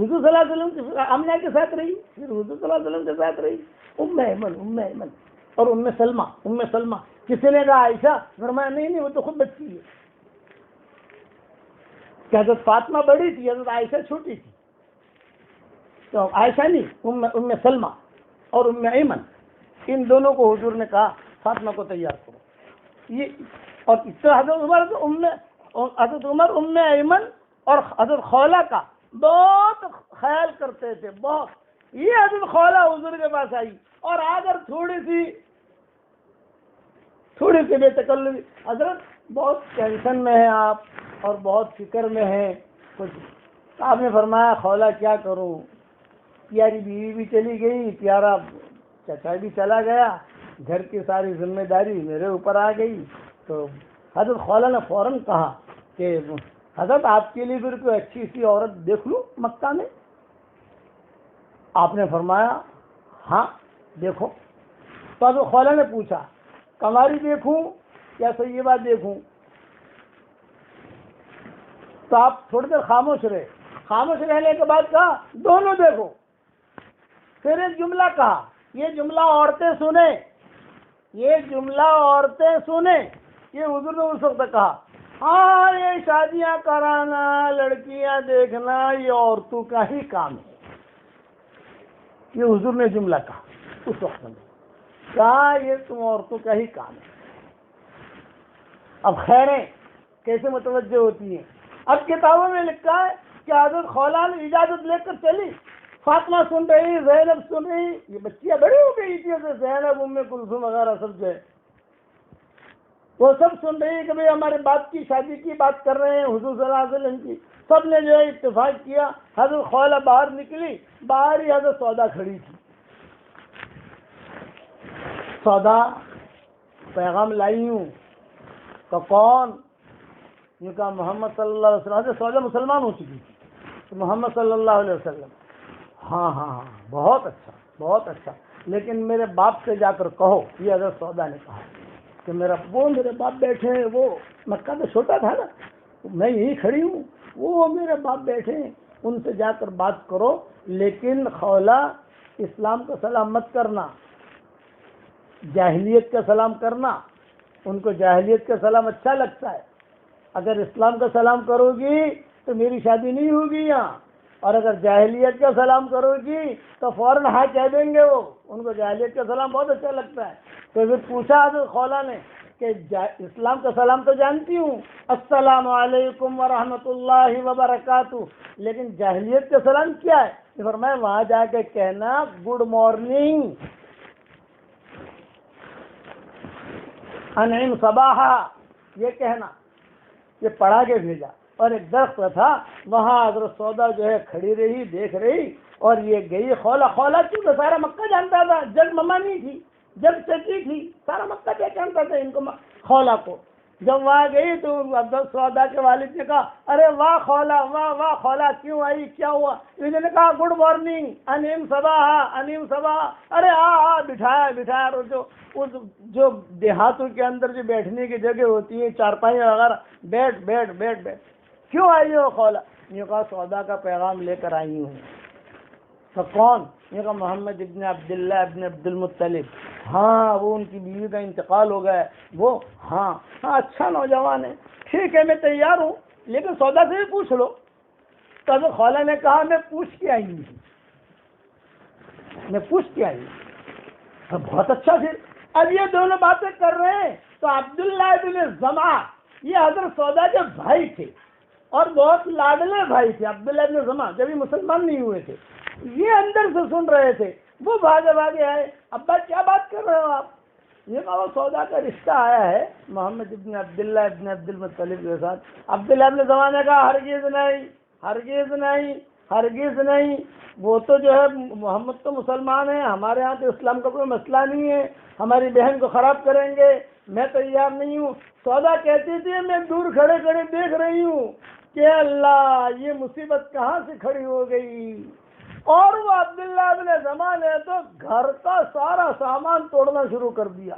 صلی اللہ علیہ وسلم کی آمنہ کے ساتھ رہی، پھر حضور صلی اللہ علیہ وسلم کے ساتھ رہی ام ایمن اور ام سلمہ. کسی نے کہا عائشہ، فرمایا نہیں وہ تو خود بچی ہے. کہ حضرت فاطمہ بڑی تھی، حضرت عائشہ چھوٹی تھی. تو عائشہ نہیں، ام سلمہ اور ام ایمن، ان دونوں کو حضور نے کہا فاطمہ کو تیار کرو. یہ اور حضرت عمر ام ایمن اور حضرت خولا کا بہت خیال کرتے تھے، بہت. یہ حضرت خولا حضور کے پاس آئی اور اگر تھوڑی سی بے تکلفی، حضرت بہت ٹینشن میں ہیں آپ اور بہت فکر میں ہیں کچھ. آپ نے فرمایا خولا کیا کروں، پیاری بیوی بھی چلی گئی، پیارا چچا بھی چلا گیا، گھر کی ساری ذمہ داری میرے اوپر آ گئی. تو حضرت خولا نے فوراً کہا کہ حضرت آپ کے لیے پھر کوئی اچھی سی عورت دیکھ لوں مکہ میں. آپ نے فرمایا ہاں دیکھو. تو حضرت خولا نے پوچھا کنواری دیکھوں یا سیبہ دیکھوں؟ تو آپ تھوڑی دیر خاموش رہے. خاموش رہنے کے بعد کہا دونوں دیکھو. پھر ایک جملہ کہا، یہ جملہ عورتیں سنیں. یہ حضور نے اس وقت کہا ہاں یہ شادیاں کرانا، لڑکیاں دیکھنا یہ عورتوں کا ہی کام ہے. یہ حضور نے جملہ کہا اس وقت میں، کہا یہ تم عورتوں کا ہی کام ہے. اب خیریں کیسے متوجہ ہوتی ہیں. اب کتابوں میں لکھا ہے کہ حضرت خولا نے اجازت لے کر چلی. فاطمہ سن رہی، زینب سن رہی، یہ بچیاں بڑی ہو گئی تھی، زینب ام کلثوم وغیرہ سب جو ہے وہ سب سن رہی کہ بھئی ہمارے باپ کی شادی کی بات کر رہے ہیں حضور صلی اللہ علیہ وسلم کی. سب نے جو ہے اتفاق کیا. حضرت خولا باہر نکلی، باہر ہی حضرت سودا کھڑی تھی. سودا پیغام لائی ہوں. تو کون؟ یہ کہا محمد صلی اللہ علیہ وسلم. حضرت سودا مسلمان ہو چکی تھی. محمد صلی اللہ علیہ وسلم. ہاں بہت اچھا، لیکن میرے باپ سے جا کر کہو. یہ حضرت سودا نے کہا کہ میرے باپ بیٹھے ہیں. وہ مکہ تو چھوٹا تھا نا، میں یہی کھڑی ہوں، وہ میرے باپ بیٹھے ہیں ان سے جا کر بات کرو، لیکن خولہ اسلام کا سلام مت کرنا، جاہلیت کا سلام کرنا۔ ان کو جاہلیت کا سلام اچھا لگتا ہے، اگر اسلام کا سلام کرو گی تو میری شادی نہیں ہوگی یہاں، اور اگر جاہلیت کا سلام کرو گی تو فوراً ہاں کہہ دیں گے وہ، ان کو جاہلیت کا سلام بہت اچھا لگتا ہے۔ تو پھر پوچھا حضرت خولہ نے کہ اسلام کا سلام تو جانتی ہوں، السلام علیکم ورحمۃ اللہ وبرکاتہ، لیکن جاہلیت کا سلام کیا ہے؟ فرمایا وہاں جا کے کہنا گڈ مارننگ، انعم صباحا، یہ کہنا، یہ پڑھا کے بھیجا۔ اور ایک درخت تھا وہاں حضرت سودا جو ہے کھڑی رہی، دیکھ رہی، اور یہ گئی خولہ کیونکہ سارا مکہ جانتا تھا، جب مما نہیں تھی، جب چچی تھی، سارا مکہ کیا جانتا تھا ان کو، خولہ کو۔ جب وہاں گئی تو حضرت سودا کے والد نے کہا ارے واہ خولہ، واہ واہ خولہ، کیوں آئی، کیا ہوا؟ انہوں نے کہا گڈ مارننگ، انیم صباح، ارے آ بٹھایا، اور جو دیہاتوں کے اندر جو بیٹھنے کی جگہ ہوتی ہے، چارپائی وغیرہ، بیٹھ، کیوں آئی ہو خولہ؟ یہ کہا سودا کا پیغام لے کر آئی ہوں۔ تو کون؟ یہ کہا محمد ابن عبداللہ ابن عبد المطلب۔ ہاں وہ ان کی بیوی کا انتقال ہو گیا ہے، وہ ہاں اچھا نوجوان ہے، ٹھیک ہے میں تیار ہوں، لیکن سودا سے بھی پوچھ لو۔ تو حضرت خولہ نے کہا میں پوچھ کے آئی ہوں۔ تو بہت اچھا، پھر اب یہ دونوں باتیں کر رہے ہیں تو عبداللہ ابن زمعہ یہ حضرت سودا کے بھائی تھے اور بہت لاڈلے بھائی تھے۔ عبداللہ ابن زمعہ جب یہ مسلمان نہیں ہوئے تھے، یہ اندر سے سن رہے تھے، وہ بھاگے آئے، ابا کیا بات کر رہے ہو آپ؟ یہ کہا وہ سودا کا رشتہ آیا ہے محمد ابن عبداللہ ابن عبد المطلب کے ساتھ۔ عبداللہ ابن زمعہ نے کہا ہرگز نہیں، وہ تو جو ہے محمد تو مسلمان ہے، ہمارے ہاں تو اسلام کا کوئی مسئلہ نہیں ہے، ہماری بہن کو خراب کریں گے، میں تیار نہیں ہوں۔ سودا کہتی تھی میں دور کھڑے دیکھ رہی ہوں کہ اللہ یہ مصیبت کہاں سے کھڑی ہو گئی، اور وہ عبداللہ ابن زمعہ نے تو گھر کا سارا سامان توڑنا شروع کر دیا،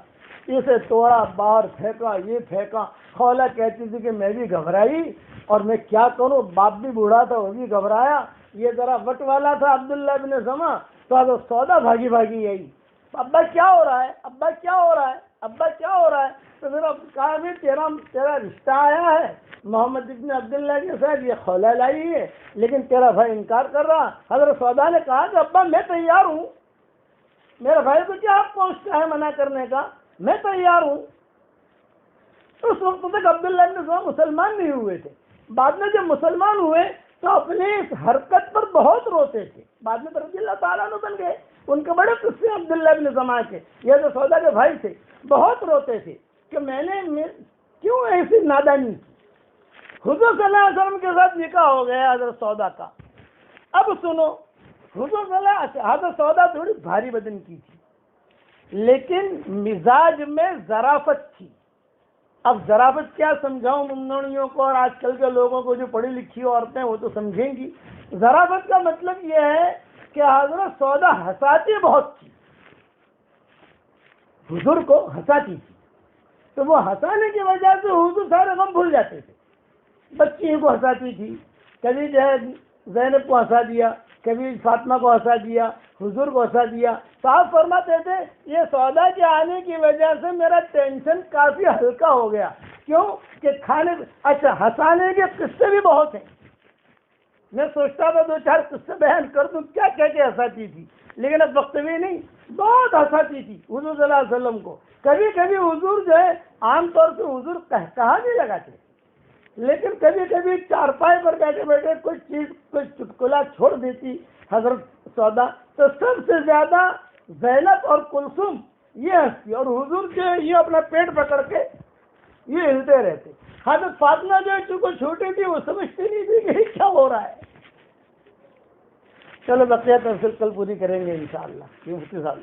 اسے توڑا، باہر پھینکا، یہ پھینکا۔ خولہ کہتی تھی کہ میں بھی گھبرائی، اور میں کیا کروں، باپ بھی بوڑھا تھا، وہ بھی گھبرایا، یہ ذرا وٹ والا تھا عبداللہ ابن زمعہ، تو حضرت سودا بھاگی آئی، ابا کیا ہو رہا ہے؟ تو پھر اب کہا بھی تیرا رشتہ آیا ہے محمد ابن عبداللہ کے ساتھ، یہ خولہ لائی ہے، لیکن تیرا بھائی انکار کر رہا۔ حضرت سودا نے کہا کہ ابا میں تیار ہوں، میرے بھائی کو کیا پہنچتا ہے منع کرنے کا، میں تیار ہوں۔ اس وقت تک عبداللہ ابن زمعہ مسلمان نہیں ہوئے تھے، بعد میں جب مسلمان ہوئے تو اپنی اس حرکت پر بہت روتے تھے، بعد میں رضی اللہ تعالیٰ عنہ بن گئے۔ ان کے بڑے قصے عبداللہ ابن زمعہ کے، یہ جو سودا کے بھائی تھے، بہت روتے تھے کہ میں نے کیوں ایسی نادانی کی۔ حضور صلی اللہ علیہ وسلم کے ساتھ نکاح ہو گیا حضرت سودا کا۔ اب سنو، حضور صلی اللہ علیہ وسلم، حضرت سودا تھوڑی بھاری بدن کی تھی، لیکن مزاج میں ظرافت تھی۔ اب ظرافت کیا سمجھاؤں ممنوعیوں کو اور آج کل کے لوگوں کو، جو پڑھی لکھی عورتیں وہ تو سمجھیں گی۔ ظرافت کا مطلب یہ ہے کہ حضرت سودا ہنساتی بہت تھی، حضور کو ہنساتی تھی، تو وہ ہنسانے کی وجہ سے حضور سارے غم بھول جاتے تھے۔ بچی کو ہنساتی تھی، کبھی جو ہے زینب کو ہنسا دیا، کبھی فاطمہ کو ہنسا دیا، حضور کو ہنسا دیا۔ صاحب فرماتے تھے یہ سودا کے آنے کی وجہ سے میرا ٹینشن کافی ہلکا ہو گیا۔ کیوں کہ اچھا ہنسانے کے قصے بھی بہت ہیں، میں سوچتا تھا دو چار قصے بیان کر دوں کیا کہہ کے ہنساتی تھی، لیکن اب وقت بھی نہیں، بہت ہنساتی تھی حضور صلی اللہ علیہ وسلم کو۔ کبھی کبھی حضور جو ہے عام طور سے حضور کہا نہیں لگاتے، لیکن کبھی کبھی چارپائی پر بیٹھے کوئی چیز، کوئی چٹکلا چھوڑ دیتی حضرت سودا، تو سب سے زیادہ زینب اور کلثوم یہ ہنستی، اور حضور جو ہے یہ اپنا پیٹ پکڑ کے یہ ہلتے رہتے۔ حضرت فاطمہ جو ہے چونکہ چھوٹی تھی وہ سمجھتی نہیں تھی کہ کیا ہو رہا ہے۔ چلو بقیہ تفصیل کل پوری کریں گے انشاءاللہ۔ یہ مفتی صاحب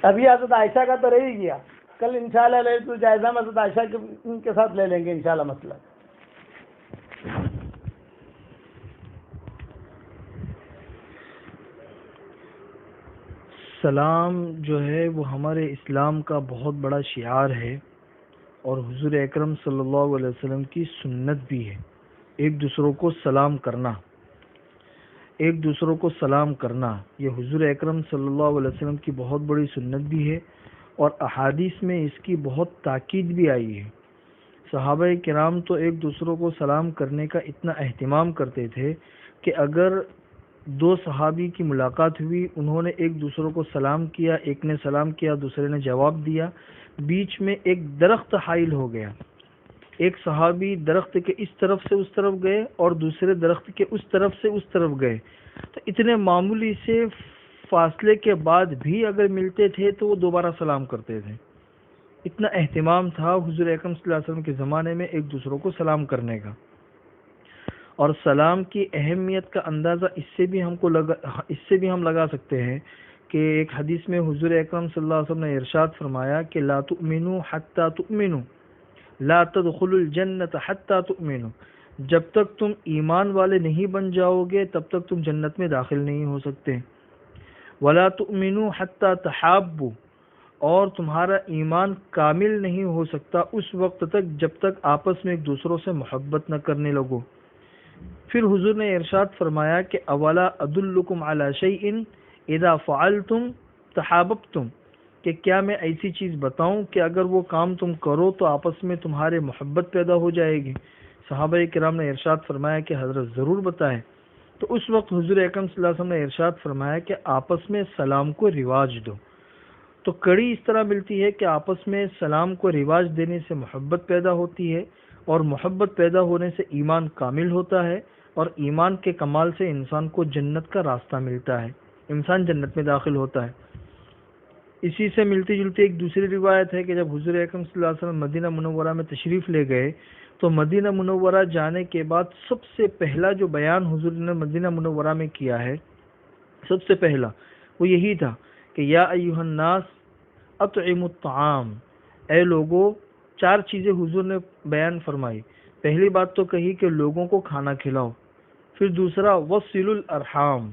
ابھی حضرت عائشہ کا تو رہ ہی گیا، کل انشاءاللہ لے تو جائزہ حضرت عائشہ کے ساتھ لے لیں گے انشاءاللہ مسئلہ۔ سلام جو ہے وہ ہمارے اسلام کا بہت بڑا شعار ہے اور حضور اکرم صلی اللہ علیہ وسلم کی سنت بھی ہے۔ ایک دوسروں کو سلام کرنا، ایک دوسروں کو سلام کرنا یہ حضور اکرم صلی اللہ علیہ وسلم کی بہت بڑی سنت بھی ہے، اور احادیث میں اس کی بہت تاکید بھی آئی ہے۔ صحابہ کرام تو ایک دوسروں کو سلام کرنے کا اتنا اہتمام کرتے تھے کہ اگر دو صحابی کی ملاقات ہوئی، انہوں نے ایک دوسروں کو سلام کیا، ایک نے سلام کیا، دوسرے نے جواب دیا، بیچ میں ایک درخت حائل ہو گیا، ایک صحابی درخت کے اس طرف سے اس طرف گئے اور دوسرے درخت کے اس طرف سے اس طرف گئے، تو اتنے معمولی سے فاصلے کے بعد بھی اگر ملتے تھے تو وہ دوبارہ سلام کرتے تھے۔ اتنا اہتمام تھا حضور اکرم صلی اللہ علیہ وسلم کے زمانے میں ایک دوسروں کو سلام کرنے کا۔ اور سلام کی اہمیت کا اندازہ اس سے بھی ہم لگا سکتے ہیں کہ ایک حدیث میں حضور اکرم صلی اللہ علیہ وسلم نے ارشاد فرمایا کہ لا تؤمنوا حتی تؤمنوا، لا تدخلوا الجنت حتی تؤمنوا، جب تک تم ایمان والے نہیں بن جاؤ گے تب تک تم جنت میں داخل نہیں ہو سکتے۔ ولا تؤمنوا حتی تحابوا، اور تمہارا ایمان کامل نہیں ہو سکتا اس وقت تک جب تک آپس میں ایک دوسروں سے محبت نہ کرنے لگو۔ پھر حضور نے ارشاد فرمایا کہ اولا ادلکم علی شیء اذا فعلتم تحاببتم، کہ کیا میں ایسی چیز بتاؤں کہ اگر وہ کام تم کرو تو آپس میں تمہارے محبت پیدا ہو جائے گی؟ صحابہ کرام نے ارشاد فرمایا کہ حضرت ضرور بتائیں۔ تو اس وقت حضور اکرم صلی اللہ علیہ وسلم نے ارشاد فرمایا کہ آپس میں سلام کو رواج دو۔ تو کڑی اس طرح ملتی ہے کہ آپس میں سلام کو رواج دینے سے محبت پیدا ہوتی ہے، اور محبت پیدا ہونے سے ایمان کامل ہوتا ہے، اور ایمان کے کمال سے انسان کو جنت کا راستہ ملتا ہے، انسان جنت میں داخل ہوتا ہے۔ اسی سے ملتی جلتی ایک دوسری روایت ہے کہ جب حضور اکرم صلی اللہ علیہ وسلم مدینہ منورہ میں تشریف لے گئے تو مدینہ منورہ جانے کے بعد سب سے پہلا جو بیان حضور نے مدینہ منورہ میں کیا ہے، سب سے پہلا وہ یہی تھا کہ یا ایھا الناس اطعموا الطعام، اے لوگو، چار چیزیں حضور نے بیان فرمائی۔ پہلی بات تو کہی کہ لوگوں کو کھانا کھلاؤ، پھر دوسرا وصلوا الارحام،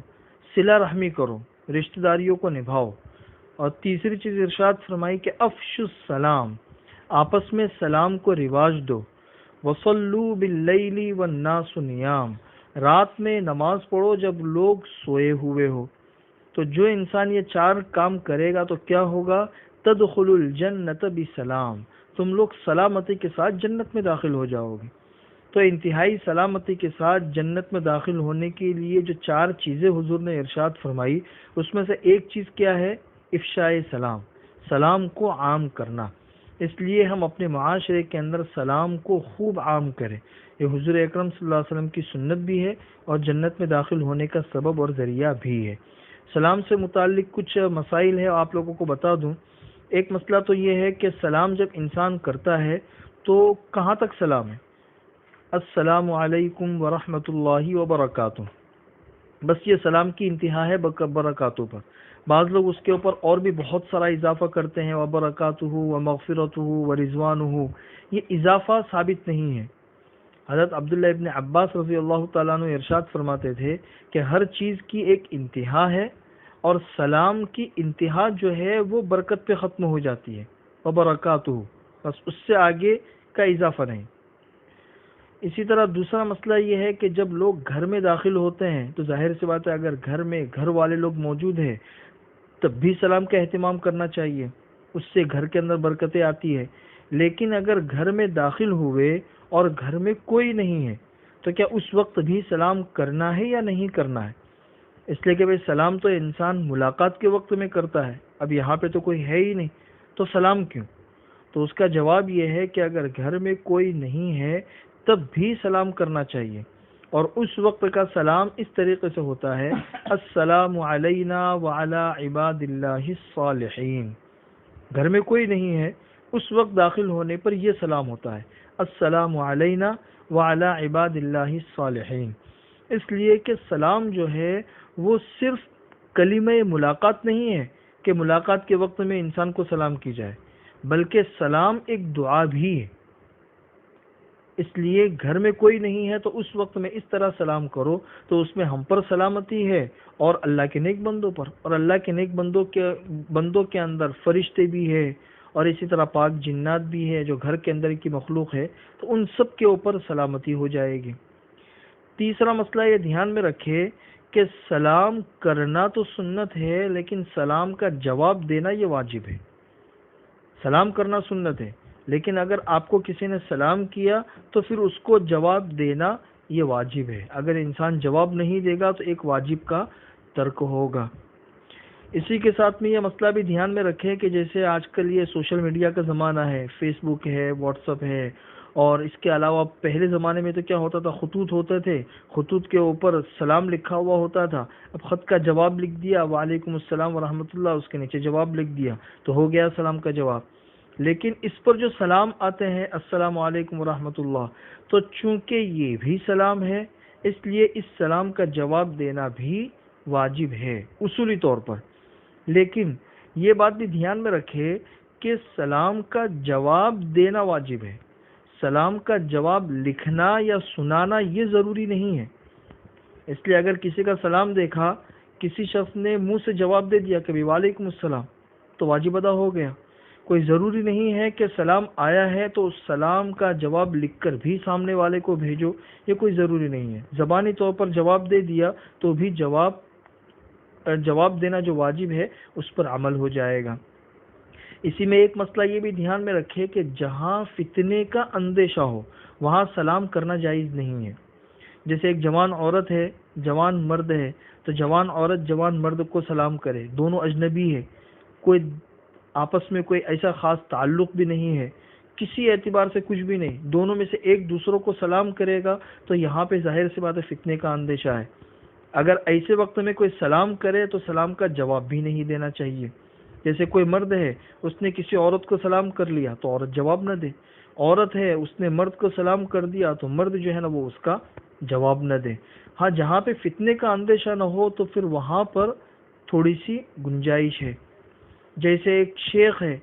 صلہ رحمی کرو، رشتہ داریوں کو نبھاؤ، اور تیسری چیز ارشاد فرمائی کہ افشوا السلام، آپس میں سلام کو رواج دو، وصلوا باللیل والناس نیام، رات میں نماز پڑھو جب لوگ سوئے ہوئے ہو۔ تو جو انسان یہ چار کام کرے گا تو کیا ہوگا؟ تدخل الجنت بسلام، تم لوگ سلامتی کے ساتھ جنت میں داخل ہو جاؤ گے۔ تو انتہائی سلامتی کے ساتھ جنت میں داخل ہونے کے لیے جو چار چیزیں حضور نے ارشاد فرمائی، اس میں سے ایک چیز کیا ہے؟ افشاء سلام، سلام کو عام کرنا۔ اس لیے ہم اپنے معاشرے کے اندر سلام کو خوب عام کریں، یہ حضور اکرم صلی اللہ علیہ وسلم کی سنت بھی ہے اور جنت میں داخل ہونے کا سبب اور ذریعہ بھی ہے۔ سلام سے متعلق کچھ مسائل ہیں، آپ لوگوں کو بتا دوں۔ ایک مسئلہ تو یہ ہے کہ سلام جب انسان کرتا ہے تو کہاں تک سلام ہے؟ السلام علیکم ورحمۃ اللہ وبرکاتہ، بس یہ سلام کی انتہا ہے برکاتوں پر۔ بعض لوگ اس کے اوپر اور بھی بہت سارا اضافہ کرتے ہیں، وبرکاتہ ومغفرتہ ورضوانہ، یہ اضافہ ثابت نہیں ہے۔ حضرت عبداللہ ابن عباس رضی اللہ تعالیٰ عنہ ارشاد فرماتے تھے کہ ہر چیز کی ایک انتہا ہے، اور سلام کی انتہا جو ہے وہ برکت پہ ختم ہو جاتی ہے، وبرکاتہ، بس اس سے آگے کا اضافہ نہیں۔ اسی طرح دوسرا مسئلہ یہ ہے کہ جب لوگ گھر میں داخل ہوتے ہیں تو ظاہر سی بات ہے اگر گھر میں گھر والے لوگ موجود ہیں تب بھی سلام کا اہتمام کرنا چاہیے، اس سے گھر کے اندر برکتیں آتی ہے۔ لیکن اگر گھر میں داخل ہوئے اور گھر میں کوئی نہیں ہے تو کیا اس وقت بھی سلام کرنا ہے یا نہیں کرنا ہے؟ اس لیے کہ بھئی سلام تو انسان ملاقات کے وقت میں کرتا ہے، اب یہاں پہ تو کوئی ہے ہی نہیں تو سلام کیوں؟ تو اس کا جواب یہ ہے کہ اگر گھر میں کوئی نہیں ہے تب بھی سلام کرنا چاہیے، اور اس وقت کا سلام اس طریقے سے ہوتا ہے السلام علینا وعلی عباد اللہ الصالحین۔ گھر میں کوئی نہیں ہے اس وقت داخل ہونے پر یہ سلام ہوتا ہے السلام علینا وعلی عباد اللہ الصالحین۔ اس لیے کہ سلام جو ہے وہ صرف کلمہ ملاقات نہیں ہے کہ ملاقات کے وقت میں انسان کو سلام کی جائے، بلکہ سلام ایک دعا بھی ہے۔ اس لیے گھر میں کوئی نہیں ہے تو اس وقت میں اس طرح سلام کرو تو اس میں ہم پر سلامتی ہے اور اللہ کے نیک بندوں پر، اور اللہ کے نیک بندوں کے اندر فرشتے بھی ہیں، اور اسی طرح پاک جنات بھی ہے جو گھر کے اندر کی مخلوق ہے، تو ان سب کے اوپر سلامتی ہو جائے گی۔ تیسرا مسئلہ یہ دھیان میں رکھے کہ سلام کرنا تو سنت ہے، لیکن سلام کا جواب دینا یہ واجب ہے۔ سلام کرنا سنت ہے، لیکن اگر آپ کو کسی نے سلام کیا تو پھر اس کو جواب دینا یہ واجب ہے۔ اگر انسان جواب نہیں دے گا تو ایک واجب کا ترک ہوگا۔ اسی کے ساتھ میں یہ مسئلہ بھی دھیان میں رکھیں کہ جیسے آج کل یہ سوشل میڈیا کا زمانہ ہے، فیس بک ہے، واٹس ایپ ہے، اور اس کے علاوہ پہلے زمانے میں تو کیا ہوتا تھا، خطوط ہوتے تھے، خطوط کے اوپر سلام لکھا ہوا ہوتا تھا۔ اب خط کا جواب لکھ دیا وعلیکم السلام ورحمۃ اللہ، اس کے نیچے جواب لکھ دیا تو ہو گیا سلام کا جواب۔ لیکن اس پر جو سلام آتے ہیں السلام علیکم ورحمۃ اللہ، تو چونکہ یہ بھی سلام ہے اس لیے اس سلام کا جواب دینا بھی واجب ہے اصولی طور پر۔ لیکن یہ بات بھی دھیان میں رکھے کہ سلام کا جواب دینا واجب ہے، سلام کا جواب لکھنا یا سنانا یہ ضروری نہیں ہے۔ اس لیے اگر کسی کا سلام دیکھا، کسی شخص نے منہ سے جواب دے دیا کبھی وعلیکم السلام، تو واجب ادا ہو گیا۔ کوئی ضروری نہیں ہے کہ سلام آیا ہے تو اس سلام کا جواب لکھ کر بھی سامنے والے کو بھیجو، یہ کوئی ضروری نہیں ہے۔ زبانی طور پر جواب دے دیا تو بھی جواب دینا جو واجب ہے اس پر عمل ہو جائے گا۔ اسی میں ایک مسئلہ یہ بھی دھیان میں رکھے کہ جہاں فتنے کا اندیشہ ہو وہاں سلام کرنا جائز نہیں ہے۔ جیسے ایک جوان عورت ہے، جوان مرد ہے، تو جوان عورت جوان مرد کو سلام کرے، دونوں اجنبی ہے، کوئی آپس میں کوئی ایسا خاص تعلق بھی نہیں ہے، کسی اعتبار سے کچھ بھی نہیں، دونوں میں سے ایک دوسروں کو سلام کرے گا تو یہاں پہ ظاہر سی بات ہے فتنے کا اندیشہ ہے۔ اگر ایسے وقت میں کوئی سلام کرے تو سلام کا جواب بھی نہیں دینا چاہیے۔ جیسے کوئی مرد ہے، اس نے کسی عورت کو سلام کر لیا تو عورت جواب نہ دے، عورت ہے اس نے مرد کو سلام کر دیا تو مرد جو ہے نا وہ اس کا جواب نہ دے۔ ہاں جہاں پہ فتنے کا اندیشہ نہ ہو تو پھر وہاں پر تھوڑی سی گنجائش ہے۔ جیسے ایک شیخ ہے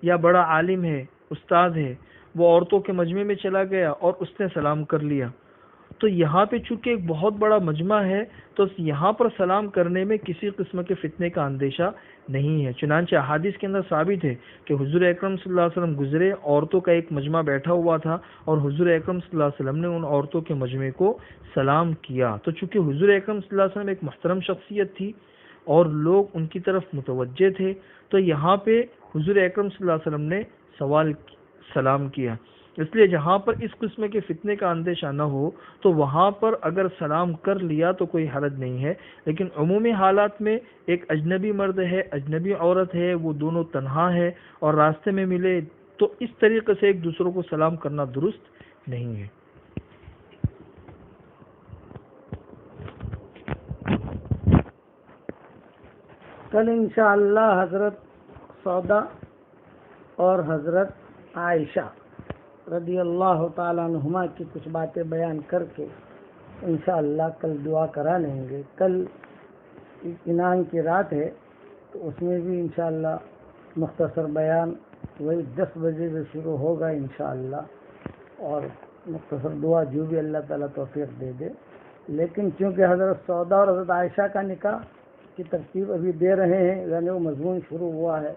یا بڑا عالم ہے، استاد ہے، وہ عورتوں کے مجمع میں چلا گیا اور اس نے سلام کر لیا، تو یہاں پہ چونکہ ایک بہت بڑا مجمع ہے تو یہاں پر سلام کرنے میں کسی قسم کے فتنے کا اندیشہ نہیں ہے۔ چنانچہ احادیث کے اندر ثابت ہے کہ حضور اکرم صلی اللہ علیہ وسلم گزرے، عورتوں کا ایک مجمع بیٹھا ہوا تھا اور حضور اکرم صلی اللہ علیہ وسلم نے ان عورتوں کے مجمع کو سلام کیا۔ تو چونکہ حضور اکرم صلی اللہ علیہ وسلم ایک محترم شخصیت تھی اور لوگ ان کی طرف متوجہ تھے، تو یہاں پہ حضور اکرم صلی اللہ علیہ وسلم نے سلام کیا۔ اس لیے جہاں پر اس قسم کے فتنے کا اندیشہ نہ ہو تو وہاں پر اگر سلام کر لیا تو کوئی حرج نہیں ہے۔ لیکن عمومی حالات میں ایک اجنبی مرد ہے، اجنبی عورت ہے، وہ دونوں تنہا ہے اور راستے میں ملے تو اس طریقے سے ایک دوسروں کو سلام کرنا درست نہیں ہے۔ کل انشاءاللہ حضرت سودا اور حضرت عائشہ رضی اللہ تعالیٰ عنہما کی کچھ باتیں بیان کر کے انشاءاللہ کل دعا کرا لیں گے۔ کل اطمینان کی رات ہے تو اس میں بھی انشاءاللہ مختصر بیان وہی 10 بجے سے شروع ہوگا انشاءاللہ، اور مختصر دعا جو بھی اللہ تعالیٰ توفیق دے دے۔ لیکن چونکہ حضرت سودا اور حضرت عائشہ کا نکاح کی ترتیب ابھی دے رہے ہیں، یعنی وہ مضمون شروع ہوا ہے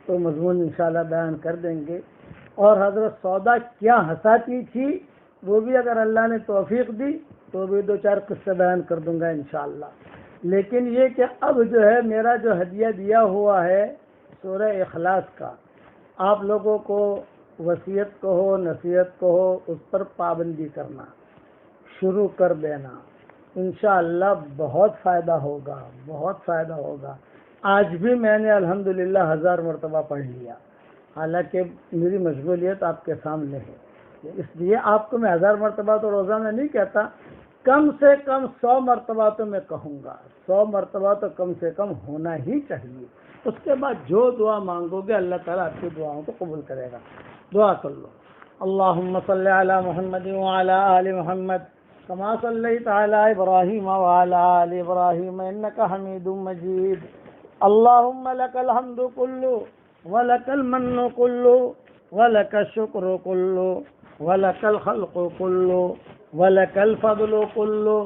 تو مضمون انشاءاللہ بیان کر دیں گے۔ اور حضرت سودا کیا ہنساتی تھی وہ بھی اگر اللہ نے توفیق دی تو بھی 2-4 قصے بیان کر دوں گا انشاءاللہ۔ لیکن یہ کہ اب جو ہے میرا جو ہدیہ دیا ہوا ہے سورہ اخلاص کا، آپ لوگوں کو وصیت کو ہو نصیحت کو ہو اس پر پابندی کرنا، شروع کر دینا، انشاءاللہ بہت فائدہ ہوگا، بہت فائدہ ہوگا۔ آج بھی میں نے الحمدللہ 1000 مرتبہ پڑھ لیا، حالانکہ میری مشغولیت آپ کے سامنے ہے، اس لیے آپ کو میں 1000 مرتبہ تو روزانہ نہیں کہتا، کم سے کم 100 مرتبہ تو میں کہوں گا، 100 مرتبہ تو کم سے کم ہونا ہی چاہیے۔ اس کے بعد جو دعا مانگو گے اللہ تعالیٰ آپ کی دعاؤں کو قبول کرے گا۔ دعا کر لو۔ اللہم صلی علی محمد وعلی آل محمد کما صلیت علی ابراہیم وعلی آل ابراہیم انک حمید مجید۔ اللہم لک الحمد کلو وَلَكَ الْمَنُّ كُلُّهُ وَلَكَ الشُّكْرُ كُلُّهُ وَلَكَ الْخَلْقُ كُلُّهُ وَلَكَ الْفَضْلُ كُلُّهُ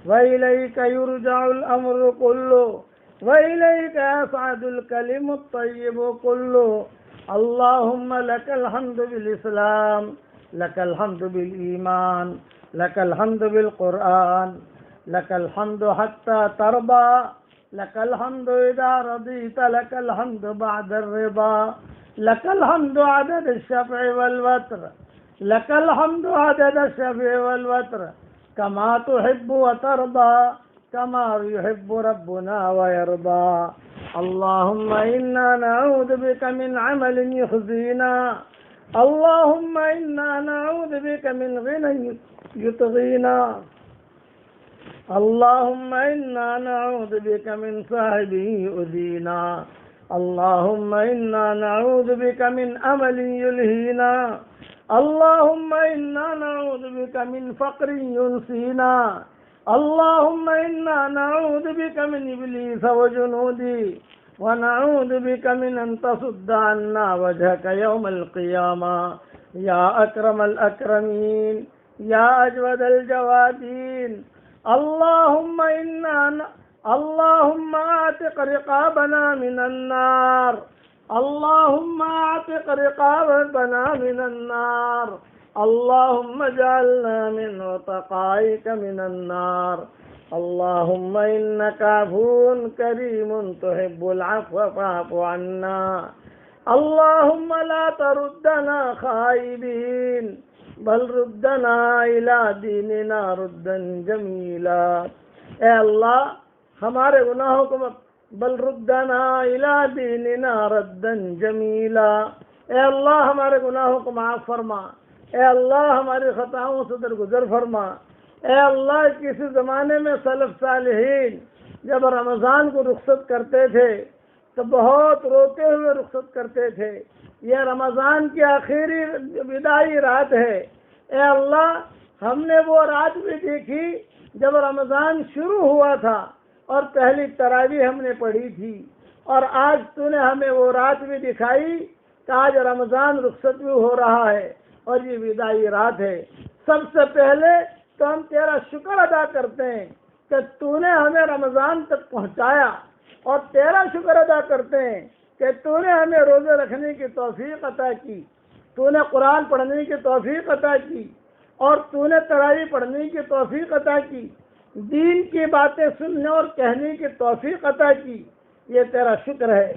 وَإِلَيْكَ يُرْجَعُ الْأَمْرُ كُلُّهُ وَإِلَيْكَ يَصْعَدُ الْكَلِمُ الطَّيِّبُ كُلُّهُ اللهم لك الحمد بالإسلام، لك الحمد بالإيمان، لك الحمد بالقرآن، لك الحمد حتى ترضى، لك الحمد إذا رضيت، لك الحمد بعد الرضا، لك الحمد عدد الشفع والوتر، لك الحمد عدد الشفع والوتر، كما تحب وترضى، كما يحب ربنا ويرضى. اللهم إنا نعوذ بك من عمل يخزينا، اللهم إنا نعوذ بك من غنى يطغينا، اللهم إنا نعوذ بك من صاحب يؤذينا، اللهم إنا نعوذ بك من أمل يلهينا، اللهم إنا نعوذ بك من فقر ينسينا، اللهم إنا نعوذ بك من إبليس وجنوده، ونعوذ بك من أن تصد عنا وجهك يوم القيامة يا أكرم الأكرمين يا أجود الجوادين. اللهم اعتق رقابنا من النار، اللهم اعتق رقابنا من النار، اللهم اجعلنا من عتقائك من النار. اللهم إنك عفو كريم تحب العفو فاعف عنا. اللهم لا تردنا خائبين، بل ردنا إلى دیننا ردا جمیلا. اے اللہ ہمارے گناہوں کو بل ردنا إلى دیننا ردا جمیلا. اے اللہ ہمارے گناہوں کو معاف فرما، اے اللہ ہماری خطاؤں سے درگزر فرما. اے اللہ کسی زمانے میں سلف صالحین جب رمضان کو رخصت کرتے تھے تو بہت روتے ہوئے رخصت کرتے تھے. یہ رمضان کی آخری وداعی رات ہے. اے اللہ ہم نے وہ رات بھی دیکھی جب رمضان شروع ہوا تھا اور پہلی تراویح ہم نے پڑھی تھی، اور آج تو نے ہمیں وہ رات بھی دکھائی کہ آج رمضان رخصت بھی ہو رہا ہے اور یہ وداعی رات ہے. سب سے پہلے تو ہم تیرا شکر ادا کرتے ہیں کہ تو نے ہمیں رمضان تک پہنچایا، اور تیرا شکر ادا کرتے ہیں کہ تو نے ہمیں روزے رکھنے کی توفیق عطا کی، تو نے قرآن پڑھنے کی توفیق عطا کی، اور تو نے تراویح پڑھنے کی توفیق عطا کی، دین کی باتیں سننے اور کہنے کی توفیق عطا کی. یہ تیرا شکر ہے،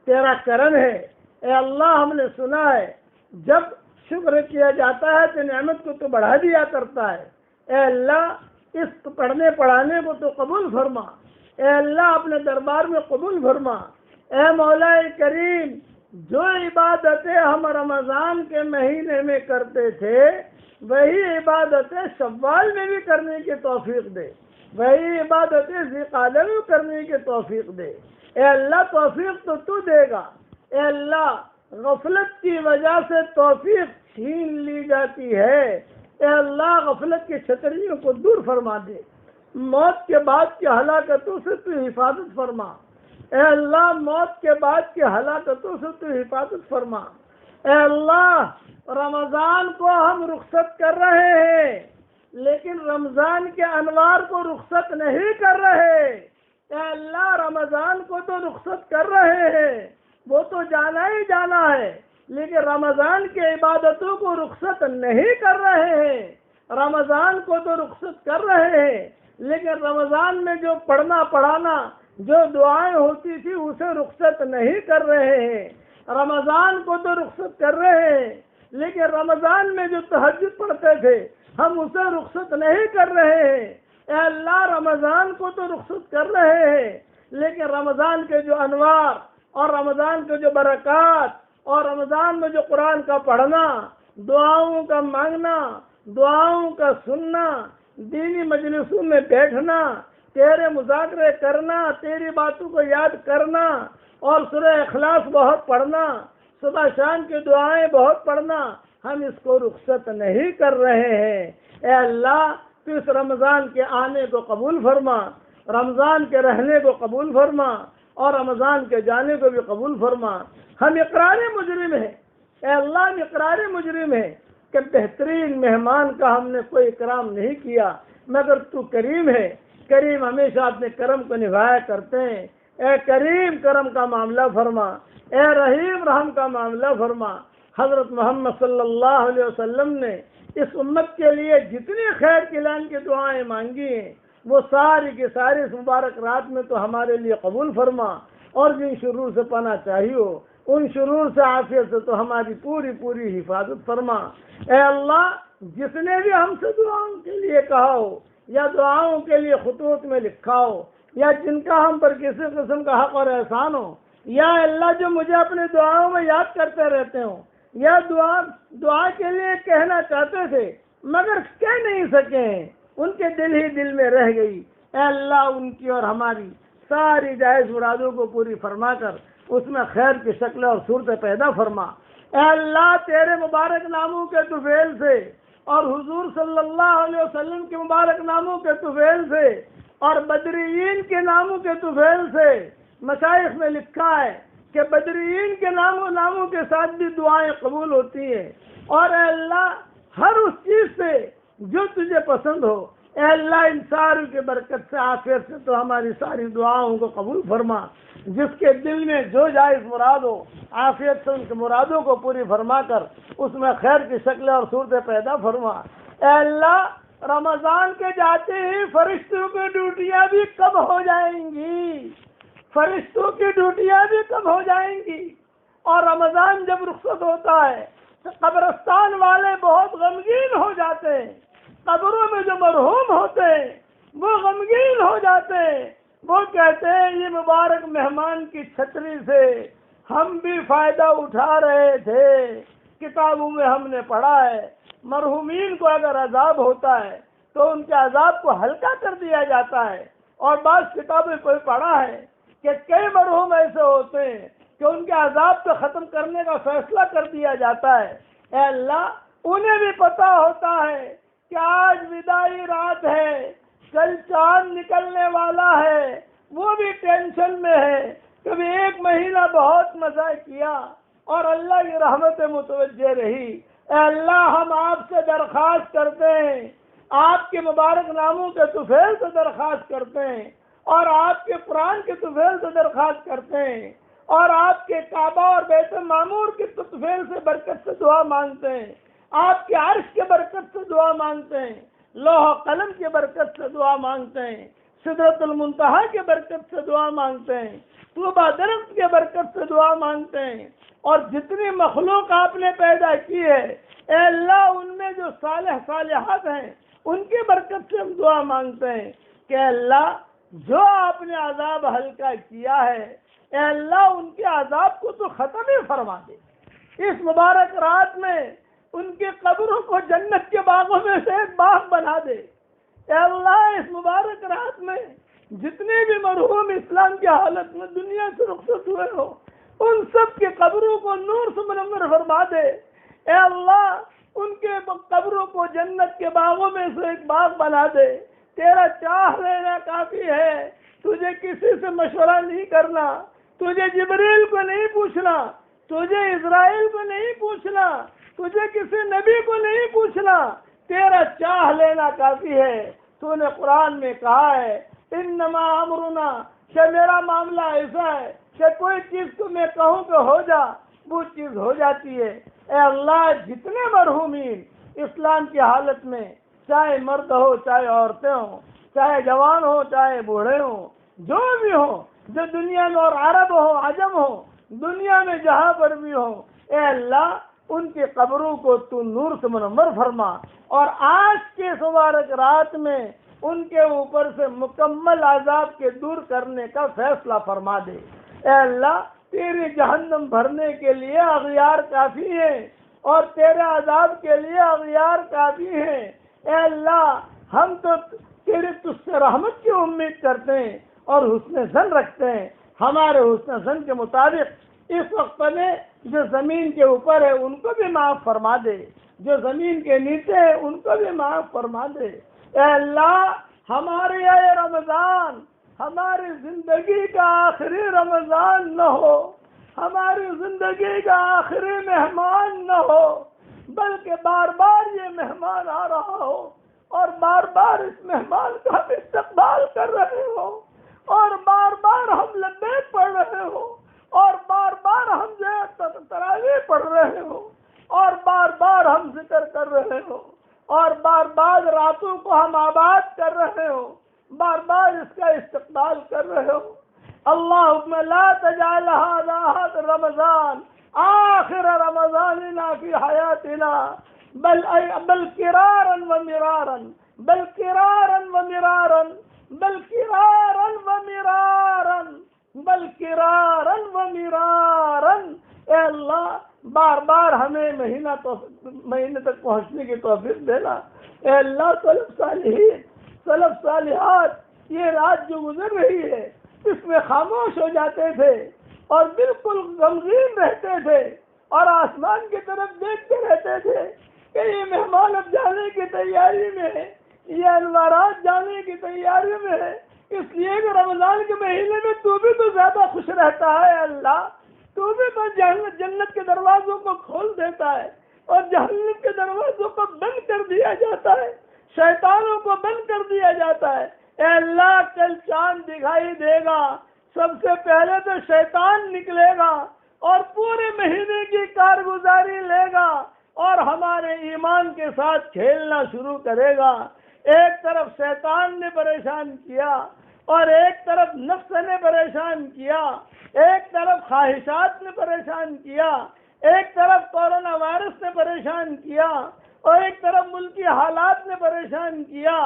تیرا کرم ہے. اے اللہ ہم نے سنا ہے جب شکر کیا جاتا ہے تو نعمت کو تو بڑھا دیا کرتا ہے. اے اللہ اس پڑھنے پڑھانے کو تو قبول فرما. اے اللہ اپنے دربار میں قبول فرما. اے مولا کریم جو عبادتیں ہم رمضان کے مہینے میں کرتے تھے وہی عبادتیں شوال میں بھی کرنے کی توفیق دے، وہی عبادتیں ذی-قعدہ میں کرنے کی توفیق دے. اے اللہ توفیق تو تو دے گا. اے اللہ غفلت کی وجہ سے توفیق چھین لی جاتی ہے. اے اللہ غفلت کی چھتریوں کو دور فرما دے. موت کے بعد کی ہلاکتوں سے تو حفاظت فرما. اے اللہ موت کے بعد کی ہلاکتوں سے تو حفاظت فرما. اے اللہ رمضان کو ہم رخصت کر رہے ہیں لیکن رمضان کے انوار کو رخصت نہیں کر رہے. اے اللہ رمضان کو تو رخصت کر رہے ہیں، وہ تو جانا ہی جانا ہے، لیکن رمضان کی عبادتوں کو رخصت نہیں کر رہے ہیں. رمضان کو تو رخصت کر رہے ہیں لیکن رمضان میں جو پڑھنا پڑھانا جو دعائیں ہوتی تھی اسے رخصت نہیں کر رہے ہیں. رمضان کو تو رخصت کر رہے ہیں لیکن رمضان میں جو تہجد پڑھتے تھے ہم اسے رخصت نہیں کر رہے ہیں. اے اللہ رمضان کو تو رخصت کر رہے ہیں لیکن رمضان کے جو انوار اور رمضان کے جو برکات اور رمضان میں جو قرآن کا پڑھنا، دعاؤں کا مانگنا، دعاؤں کا سننا، دینی مجلسوں میں بیٹھنا، تیرے مذاکرے کرنا، تیری باتوں کو یاد کرنا، اور سورہ اخلاص بہت پڑھنا، صبح شام کی دعائیں بہت پڑھنا، ہم اس کو رخصت نہیں کر رہے ہیں. اے اللہ تو اس رمضان کے آنے کو قبول فرما، رمضان کے رہنے کو قبول فرما، اور رمضان کے جانے کو بھی قبول فرما. ہم اقرار مجرم ہیں، اے اللہ ہم اقرار مجرم ہیں کہ بہترین مہمان کا ہم نے کوئی اکرام نہیں کیا، مگر تو کریم ہے. کریم ہمیشہ اپنے کرم کو نبھایا کرتے ہیں. اے کریم کرم کا معاملہ فرما، اے رحیم رحم کا معاملہ فرما. حضرت محمد صلی اللہ علیہ وسلم نے اس امت کے لیے جتنی خیر کلان کی دعائیں مانگی ہیں وہ ساری کی ساری اس مبارک رات میں تو ہمارے لیے قبول فرما، اور جن شرور سے پناہ چاہیے ان شرور سے عافیت سے تو ہماری پوری پوری حفاظت فرما۔ اے اللہ، جس نے بھی ہم سے دعاؤں کے لیے کہا ہو یا دعاؤں کے لیے خطوط میں لکھا ہو یا جن کا ہم پر کسی قسم کا حق اور احسان ہو، یا اللہ جو مجھے اپنی دعاؤں میں یاد کرتے رہتے ہوں یا دعا کے لیے کہنا چاہتے تھے مگر کہہ نہیں سکے ہیں، ان کے دل ہی دل میں رہ گئی، اے اللہ ان کی اور ہماری ساری جائز مرادوں کو پوری فرما کر اس میں خیر کی شکل اور صورت پیدا فرما۔ اے اللہ، تیرے مبارک ناموں کے طفیل سے اور حضور صلی اللہ علیہ وسلم کے مبارک ناموں کے طفیل سے اور بدریین کے ناموں کے طفیل سے مشائخ میں لکھا ہے کہ بدریین کے ناموں کے ساتھ بھی دعائیں قبول ہوتی ہیں، اور اے اللہ ہر اس چیز سے جو تجھے پسند ہو، اے اللہ ان ساری کی برکت سے عافیت سے تو ہماری ساری دعاؤں کو قبول فرما۔ جس کے دل میں جو جائز مراد ہو عافیت سے ان کے مرادوں کو پوری فرما کر اس میں خیر کی شکلیں اور صورتیں پیدا فرما۔ اے اللہ رمضان کے جاتے ہی فرشتوں کی ڈیوٹیاں بھی کب ہو جائیں گی، فرشتوں کی ڈیوٹیاں بھی کب ہو جائیں گی، اور رمضان جب رخصت ہوتا ہے تو قبرستان والے بہت غمگین ہو جاتے ہیں، قبروں میں جو مرحوم ہوتے ہیں وہ غمگین ہو جاتے ہیں، وہ کہتے ہیں یہ مبارک مہمان کی چھتری سے ہم بھی فائدہ اٹھا رہے تھے، کتابوں میں ہم نے پڑھا ہے مرحومین کو اگر عذاب ہوتا ہے تو ان کے عذاب کو ہلکا کر دیا جاتا ہے، اور بعض کتابیں کوئی پڑھا ہے کہ کئی مرحوم ایسے ہوتے ہیں کہ ان کے عذاب کو ختم کرنے کا فیصلہ کر دیا جاتا ہے۔ اے اللہ انہیں بھی پتہ ہوتا ہے کہ آج وداعی رات ہے، کل چاند نکلنے والا ہے، وہ بھی ٹینشن میں ہے، کبھی ایک مہینہ بہت مزہ کیا اور اللہ کی رحمت متوجہ رہی۔ اے اللہ ہم آپ سے درخواست کرتے ہیں، آپ کے مبارک ناموں کے طفیل سے درخواست کرتے ہیں، اور آپ کے قرآن کے طفیل سے درخواست کرتے ہیں، اور آپ کے کعبہ اور بیت معمور کے طفیل سے برکت سے دعا مانگتے ہیں، آپ کے عرش کے برکت سے دعا مانگتے ہیں، لوح و قلم کے برکت سے دعا مانگتے ہیں، سدرۃ المنتہا کے برکت سے دعا مانگتے ہیں، طوبہ درخت کے برکت سے دعا مانگتے ہیں، اور جتنی مخلوق آپ نے پیدا کی ہے اے اللہ ان میں جو صالح صالحات ہیں ان کی برکت سے ہم دعا مانگتے ہیں کہ اے اللہ جو آپ نے عذاب ہلکا کیا ہے اے اللہ ان کے عذاب کو تو ختم ہی فرما دے، اس مبارک رات میں ان کی قبروں کو جنت کے باغوں میں سے ایک باغ بنا دے۔ اے اللہ اس مبارک رات میں جتنے بھی مرحوم اسلام کی حالت میں دنیا سے رخصت ہوئے ہو ان سب کی قبروں کو نور سے منور فرما دے۔ اے اللہ ان کے قبروں کو جنت کے باغوں میں سے ایک باغ بنا دے۔ تیرا چاہ لینا کافی ہے، تجھے کسی سے مشورہ نہیں کرنا، تجھے جبریل کو نہیں پوچھنا، تجھے اسرائیل کو نہیں پوچھنا، تجھے کسی نبی کو نہیں پوچھنا، تیرا چاہ لینا کافی ہے۔ تو نے قرآن میں کہا ہے انما امرنا، کہ میرا معاملہ ایسا ہے کہ کوئی چیز کو میں کہوں کہ ہو جا وہ چیز ہو جاتی ہے۔ اے اللہ جتنے مرحومین اسلام کی حالت میں چاہے مرد ہو چاہے عورتیں ہوں، چاہے جوان ہو چاہے بوڑھے ہوں، جو بھی ہوں، جو دنیا میں اور عرب ہو عجم ہو، دنیا میں جہاں پر بھی ہو، اے اللہ ان کی قبروں کو تو نور سے منور فرما، اور آج کے مبارک رات میں ان کے اوپر سے مکمل عذاب کے دور کرنے کا فیصلہ فرما دے۔ اے اللہ تیری جہنم بھرنے کے لیے اغیار کافی ہیں اور تیرے عذاب کے لیے اغیار کافی ہیں۔ اے اللہ ہم تو تیرے تجھ سے رحمت کی امید کرتے ہیں اور حسن ظن رکھتے ہیں، ہمارے حسن ظن کے مطابق اس وقت میں جو زمین کے اوپر ہے ان کو بھی معاف فرما دے، جو زمین کے نیچے ہے ان کو بھی معاف فرما دے۔ اے اللہ ہمارے یہ رمضان ہماری زندگی کا آخری رمضان نہ ہو، ہماری زندگی کا آخری مہمان نہ ہو، بلکہ بار بار یہ مہمان آ رہا ہو اور بار بار اس مہمان کا ہم استقبال کر رہے ہو، اور بار بار ہم لبیک پڑھ رہے ہو، اور بار بار ہم جو تراویح پڑھ رہے ہو، اور بار بار ہم ذکر کر رہے ہو۔ راتوں کو ہم آباد کر رہے ہو، بار بار اس کا استقبال کر رہے ہو۔ اللہم لا تجعل هذا آخر رمضان آخر رمضاننا فی حیاتنا بل کرارا و مرارا، بل کرارا و مرارا، بل کرارا و مرارا، بل کرارا و مرارا۔ اے اللہ بار بار ہمیں مہینے تک پہنچنے کی توفیق دینا۔ اے اللہ سلف صالحین، سلف صالحات یہ رات جو گزر رہی ہے اس میں خاموش ہو جاتے تھے اور بالکل غمگین رہتے تھے اور آسمان کی طرف دیکھتے رہتے تھے کہ یہ مہمان اب جانے کی تیاری میں ہے، یہ انوارات جانے کی تیاری میں ہے، اس لیے کہ رمضان کے مہینے میں تو بھی تو زیادہ خوش رہتا ہے۔ اللہ تو بھی تو جنت کے دروازوں کو کھول دیتا ہے اور جہنم کے دروازوں کو بند کر دیا جاتا ہے، شیطانوں کو بند کر دیا جاتا ہے۔ اے اللہ کل چاند دکھائی دے گا، سب سے پہلے تو شیطان نکلے گا اور پورے مہینے کی کارگزاری لے گا اور ہمارے ایمان کے ساتھ کھیلنا شروع کرے گا۔ ایک طرف شیطان نے پریشان کیا اور ایک طرف نفس نے پریشان کیا، ایک طرف خواہشات نے پریشان کیا، ایک طرف کورونا وائرس نے پریشان کیا اور ایک طرف ملکی حالات نے پریشان کیا۔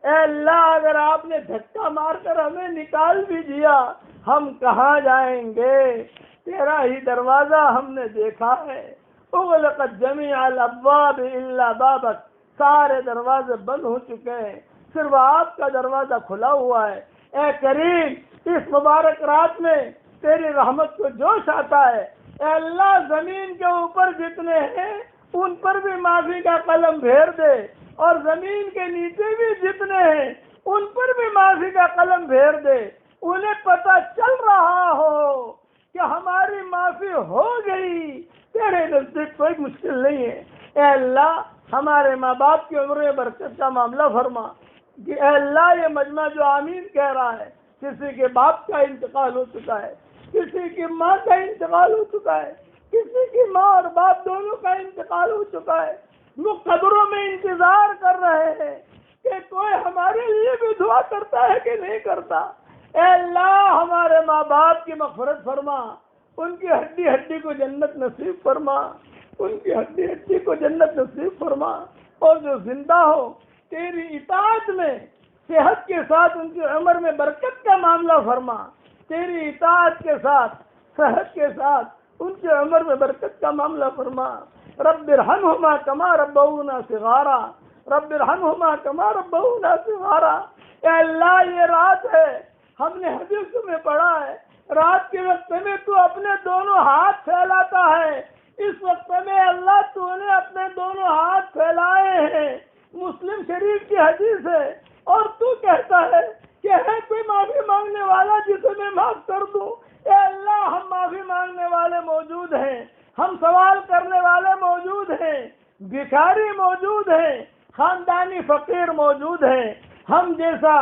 اے اللہ اگر آپ نے دھکا مار کر ہمیں نکال بھی دیا ہم کہاں جائیں گے؟ تیرا ہی دروازہ ہم نے دیکھا ہے۔ اغلقت جمیع الابواب الا بابک، سارے دروازے بند ہو چکے ہیں، صرف آپ کا دروازہ کھلا ہوا ہے۔ اے کریم اس مبارک رات میں تیری رحمت کو جوش آتا ہے۔ اے اللہ زمین کے اوپر جتنے ہیں ان پر بھی معافی کا قلم پھیر دے اور زمین کے نیچے بھی جتنے ہیں ان پر بھی معافی کا قلم پھیر دے، انہیں پتہ چل رہا ہو کہ ہماری معافی ہو گئی، تیرے نزدیک کوئی مشکل نہیں ہے۔ اے اللہ ہمارے ماں باپ کی عمر میں برکت کا معاملہ فرما کہ اے اللہ یہ مجمع جو آمین کہہ رہا ہے، کسی کے باپ کا انتقال ہو چکا ہے، کسی کی ماں کا انتقال ہو چکا ہے، کسی کی ماں اور باپ دونوں کا انتقال ہو چکا ہے، وہ قبروں میں انتظار کر رہے ہیں کہ کوئی ہمارے لیے بھی دعا کرتا ہے کہ نہیں کرتا۔ اے اللہ ہمارے ماں باپ کی مغفرت فرما، ان کی ہڈی ہڈی کو جنت نصیب فرما، ان کی ہڈی ہڈی کو جنت نصیب فرما، اور جو زندہ ہو تیری اطاعت میں صحت کے ساتھ ان کی عمر میں برکت کا معاملہ فرما، تیری اطاعت کے ساتھ صحت کے ساتھ ان کی عمر میں برکت کا معاملہ فرما۔ رب ارحمہما کما ربونا صغارا، رب ارحمہما کما ربونا صغارا۔ اے اللہ یہ رات ہے، ہم نے حدیث میں پڑھا ہے رات کے وقت میں تو اپنے دونوں ہاتھ پھیلاتا ہے، اس وقت میں اللہ تو نے اپنے دونوں ہاتھ پھیلائے ہیں، مسلم شریف کی حدیث ہے، اور تو کہتا ہے کہ ہے کوئی معافی مانگنے والا جسے میں معاف کر دوں۔ اے اللہ ہم معافی مانگنے والے موجود ہیں، ہم سوال کرنے والے موجود ہیں، بھکاری موجود ہیں، خاندانی فقیر موجود ہیں، ہم جیسا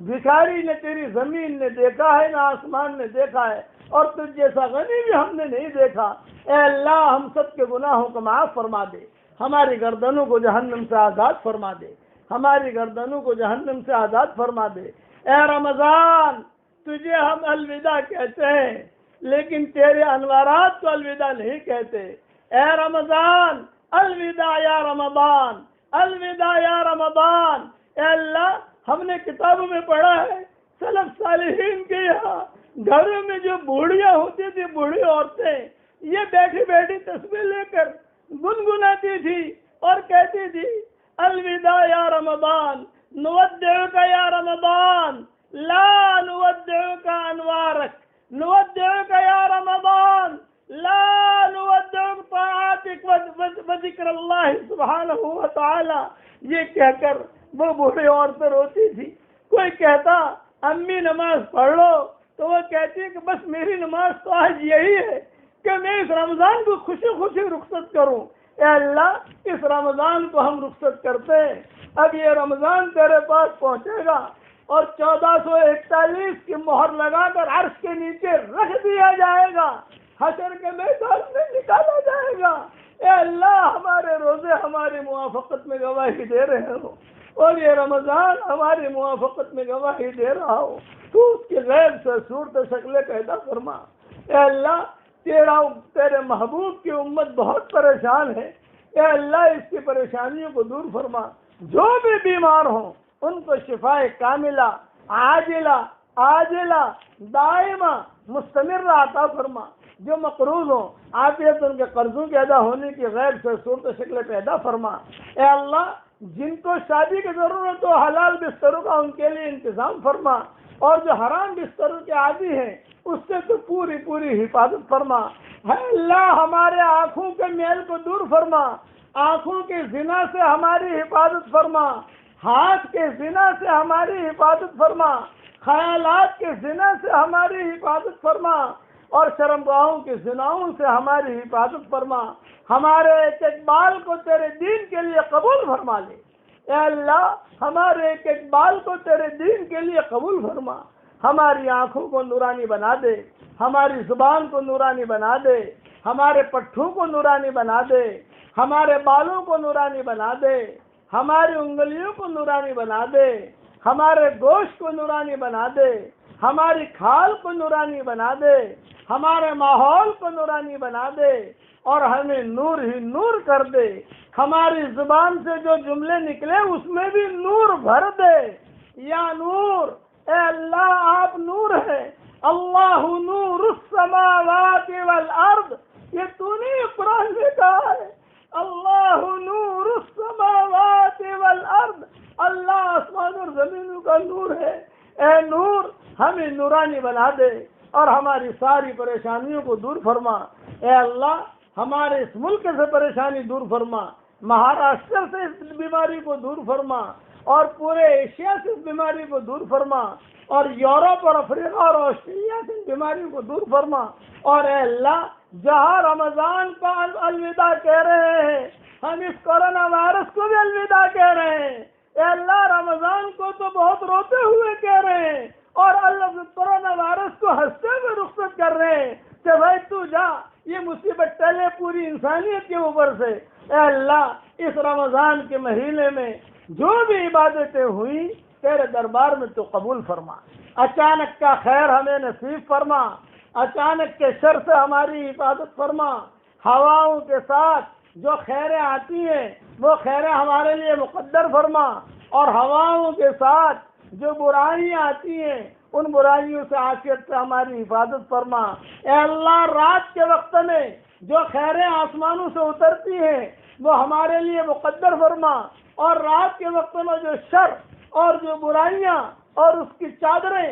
بھکاری نے تیری زمین نے دیکھا ہے نہ آسمان نے دیکھا ہے، اور تجھ جیسا غنی بھی ہم نے نہیں دیکھا۔ اے اللہ ہم سب کے گناہوں کو معاف فرما دے، ہماری گردنوں کو جہنم سے آزاد فرما دے، ہماری گردنوں کو جہنم سے آزاد فرما دے۔ اے رمضان تجھے ہم الوداع کہتے ہیں لیکن تیرے انوارات کو الوداع نہیں کہتے۔ اے رمضان الوداع یا رمضان، الوداع یا رمضان۔ اے اللہ ہم نے کتابوں میں پڑھا ہے سلف صالحین کے یہاں گھروں میں جو بوڑھیاں ہوتی تھی، بوڑھی عورتیں، یہ بیٹھی بیٹھی تسبیح لے کر گنگناتی تھی اور کہتی تھی الوداع یا رمضان، نودعک یا رمضان، لا نودعک انوارک، نودعک یا رمضان، لا نودعک طاعاتک وذکر اللہ سبحانہ وتعالی۔ یہ کہہ کر وہ بوڑھی عورتیں روتی تھی۔ کوئی کہتا امی نماز پڑھ لو تو وہ کہتی کہ بس میری نماز تو آج یہی ہے کہ میں اس رمضان کو خوشی خوشی رخصت کروں۔ اے اللہ اس رمضان کو ہم رخصت کرتے ہیں، اب یہ رمضان تیرے پاس پہنچے گا اور 1441 کی مہر لگا کر عرش کے نیچے رکھ دیا جائے گا، حشر کے میدان میں نکالا جائے گا۔ اے اللہ ہمارے روزے ہماری موافقت میں گواہی دے رہے ہو، اور یہ رمضان ہماری موافقت میں گواہی دے رہا ہو، تو اس کی غیب سے صورت شکلیں پیدا فرما۔ اے اللہ تیرے محبوب کی امت بہت پریشان ہے، اے اللہ اس کی پریشانیوں کو دور فرما۔ جو بھی بیمار ہوں ان کو شفاء کاملہ عاجلہ عاجلہ دائمہ مستمر عطا فرما۔ جو مقروض ہوں عافیت ان کے قرضوں کے ادا ہونے کی غیر سے صورت شکلیں پیدا فرما۔ اے اللہ جن کو شادی کی ضرورت ہو حلال بستروں کا ان کے لیے انتظام فرما، اور جو حرام بستروں کے عادی ہیں اس سے تو پوری پوری حفاظت فرما۔ اے اللہ ہمارے آنکھوں کے میل کو دور فرما، آنکھوں کے زنا سے ہماری حفاظت فرما، ہاتھ کے زنا سے ہماری حفاظت فرما، خیالات کے زنا سے ہماری حفاظت فرما، اور شرمگاہوں کے زناؤں سے ہماری حفاظت فرما۔ ہمارے ایک ایک بال کو تیرے دین کے لیے قبول فرما لے۔ اے اللہ ہمارے ایک ایک بال کو تیرے دین کے لیے قبول فرما۔ ہماری آنکھوں کو نورانی بنا دے، ہماری زبان کو نورانی بنا دے، ہمارے پٹھوں کو نورانی بنا دے، ہمارے بالوں کو نورانی بنا دے، ہماری انگلیوں کو نورانی بنا دے، ہمارے گوشت کو نورانی بنا دے، ہماری کھال کو نورانی بنا دے، ہمارے ماحول کو نورانی بنا دے، اور ہمیں نور ہی نور کر دے۔ ہماری زبان سے جو جملے نکلے اس میں بھی نور بھر دے۔ یا نور، اے اللہ آپ نور ہے، اللہ نور السماوات والارض، یہ تو نے قرآن میں کہا ہے، اللہ نور السماوات والارض، اللہ آسمان اور زمینوں کا نور ہے۔ اے نور ہمیں نورانی بنا دے اور ہماری ساری پریشانیوں کو دور فرما۔ اے اللہ ہمارے اس ملک سے پریشانی دور فرما، مہاراشٹر سے اس بیماری کو دور فرما، اور پورے ایشیا سے اس بیماری کو دور فرما، اور یورپ اور افریقہ اور آسٹریلیا سے اس بیماری کو دور فرما۔ اور اے اللہ جہاں رمضان کا الوداع کہہ رہے ہیں، ہم اس کورونا وائرس کو بھی الوداع کہہ رہے ہیں۔ اے اللہ رمضان کو تو بہت روتے ہوئے کہہ رہے ہیں، اور اللہ کورونا وائرس کو ہنستے ہوئے رخصت کر رہے ہیں کہ بھائی تو جا، یہ مصیبت ٹلے پوری انسانیت کے اوپر سے۔ اے اللہ اس رمضان کے مہینے میں جو بھی عبادتیں ہوئی تیرے دربار میں تو قبول فرما۔ اچانک کا خیر ہمیں نصیب فرما، اچانک کے شر سے ہماری حفاظت فرما۔ ہواؤں کے ساتھ جو خیریں آتی ہیں وہ خیریں ہمارے لیے مقدر فرما، اور ہواؤں کے ساتھ جو برائیاں آتی ہیں ان برائیوں سے عافیت سے ہماری حفاظت فرما۔ اے اللہ رات کے وقت میں جو خیریں آسمانوں سے اترتی ہیں وہ ہمارے لیے مقدر فرما، اور رات کے وقت میں جو شر اور جو برائیاں اور اس کی چادریں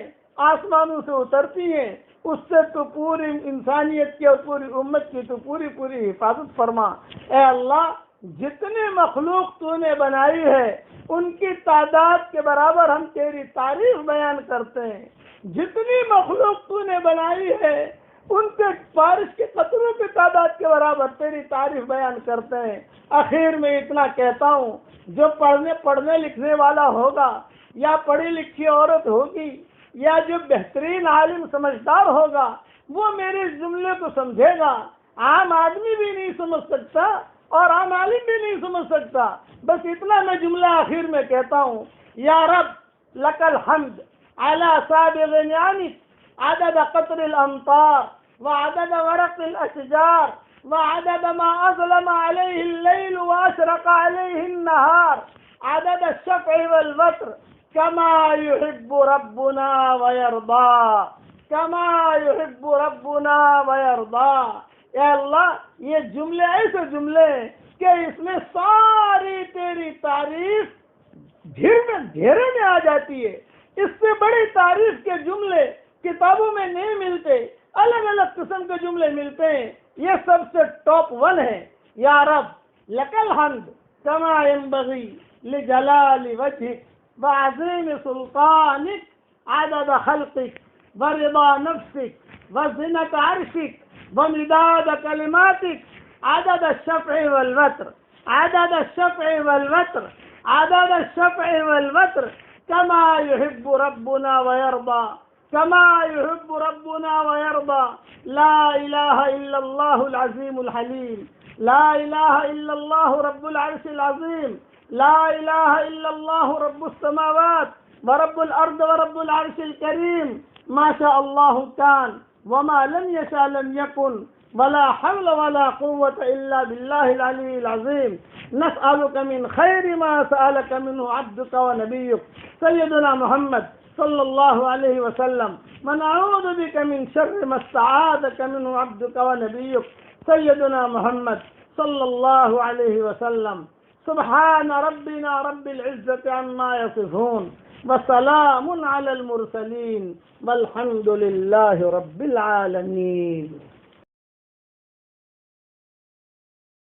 آسمانوں سے اترتی ہیں اس سے تو پوری انسانیت کی اور پوری امت کی تو پوری پوری حفاظت فرما۔ اے اللہ جتنے مخلوق تو نے بنائی ہے ان کی تعداد کے برابر ہم تیری تعریف بیان کرتے ہیں۔ جتنی مخلوق تو نے بنائی ہے ان کے بارش کے قطروں کی تعداد کے برابر تیری تعریف بیان کرتے ہیں۔ آخر میں اتنا کہتا ہوں، جو پڑھنے لکھنے والا ہوگا یا پڑھی لکھی عورت ہوگی یا جو بہترین عالم سمجھدار ہوگا وہ میرے اس جملے کو سمجھے گا۔ عام آدمی بھی نہیں سمجھ سکتا اور عام عالم بھی نہیں سمجھ سکتا۔ بس اتنا میں جملہ آخر میں کہتا ہوں، یا رب لک الحمد علی سابغ نعمک عدد قطر الامطار وعدد ورق الاشجار وعدد ما اظلم علیہ اللیل واشرق علیہ النہار عدد الشفع والوتر کما یحب ربنا ویرضا، کما یحب ربنا ویرضا۔ اے اللہ یہ جملے ایسے جملے ہیں کہ اس میں ساری تیری تعریف گھیرے میں آ جاتی ہے۔ اس سے بڑی تعریف کے جملے کتابوں میں نہیں ملتے، الگ الگ قسم کے جملے ملتے ہیں، یہ سب سے ٹاپ 1 ہے۔ یا رب لک الحمد کما ينبغي لجلال وجهك وعظیم سلطانک عدد خلقک ورضا نفسک وزنة عرشک ومداد کلماتک عدد الشفع والوتر، عدد الشفع والوتر، عدد الشفع والوتر كما يحب ربنا ويرضى، كما يحب ربنا ويرضى۔ لا إله إلا الله العظيم الحليم، لا إله إلا الله رب العرش العظيم، لا الہ الا اللہ رب السماوات ورب الارض ورب العرش الكريم ما شاء الله كان وما لم يشاء لم يكن ولا حول ولا قوة إلا بالله العلي العظيم نسألك من خير ما سألك منه عبدك ونبيك سيدنا محمد صلى الله عليه وسلم ونعوذ بك من شر ما استعاذك منه عبدك ونبيك سيدنا محمد صلى الله عليه وسلم سبحان ربنا رب العزة عما يصفون وسلام على المرسلين والحمد لله رب العالمين.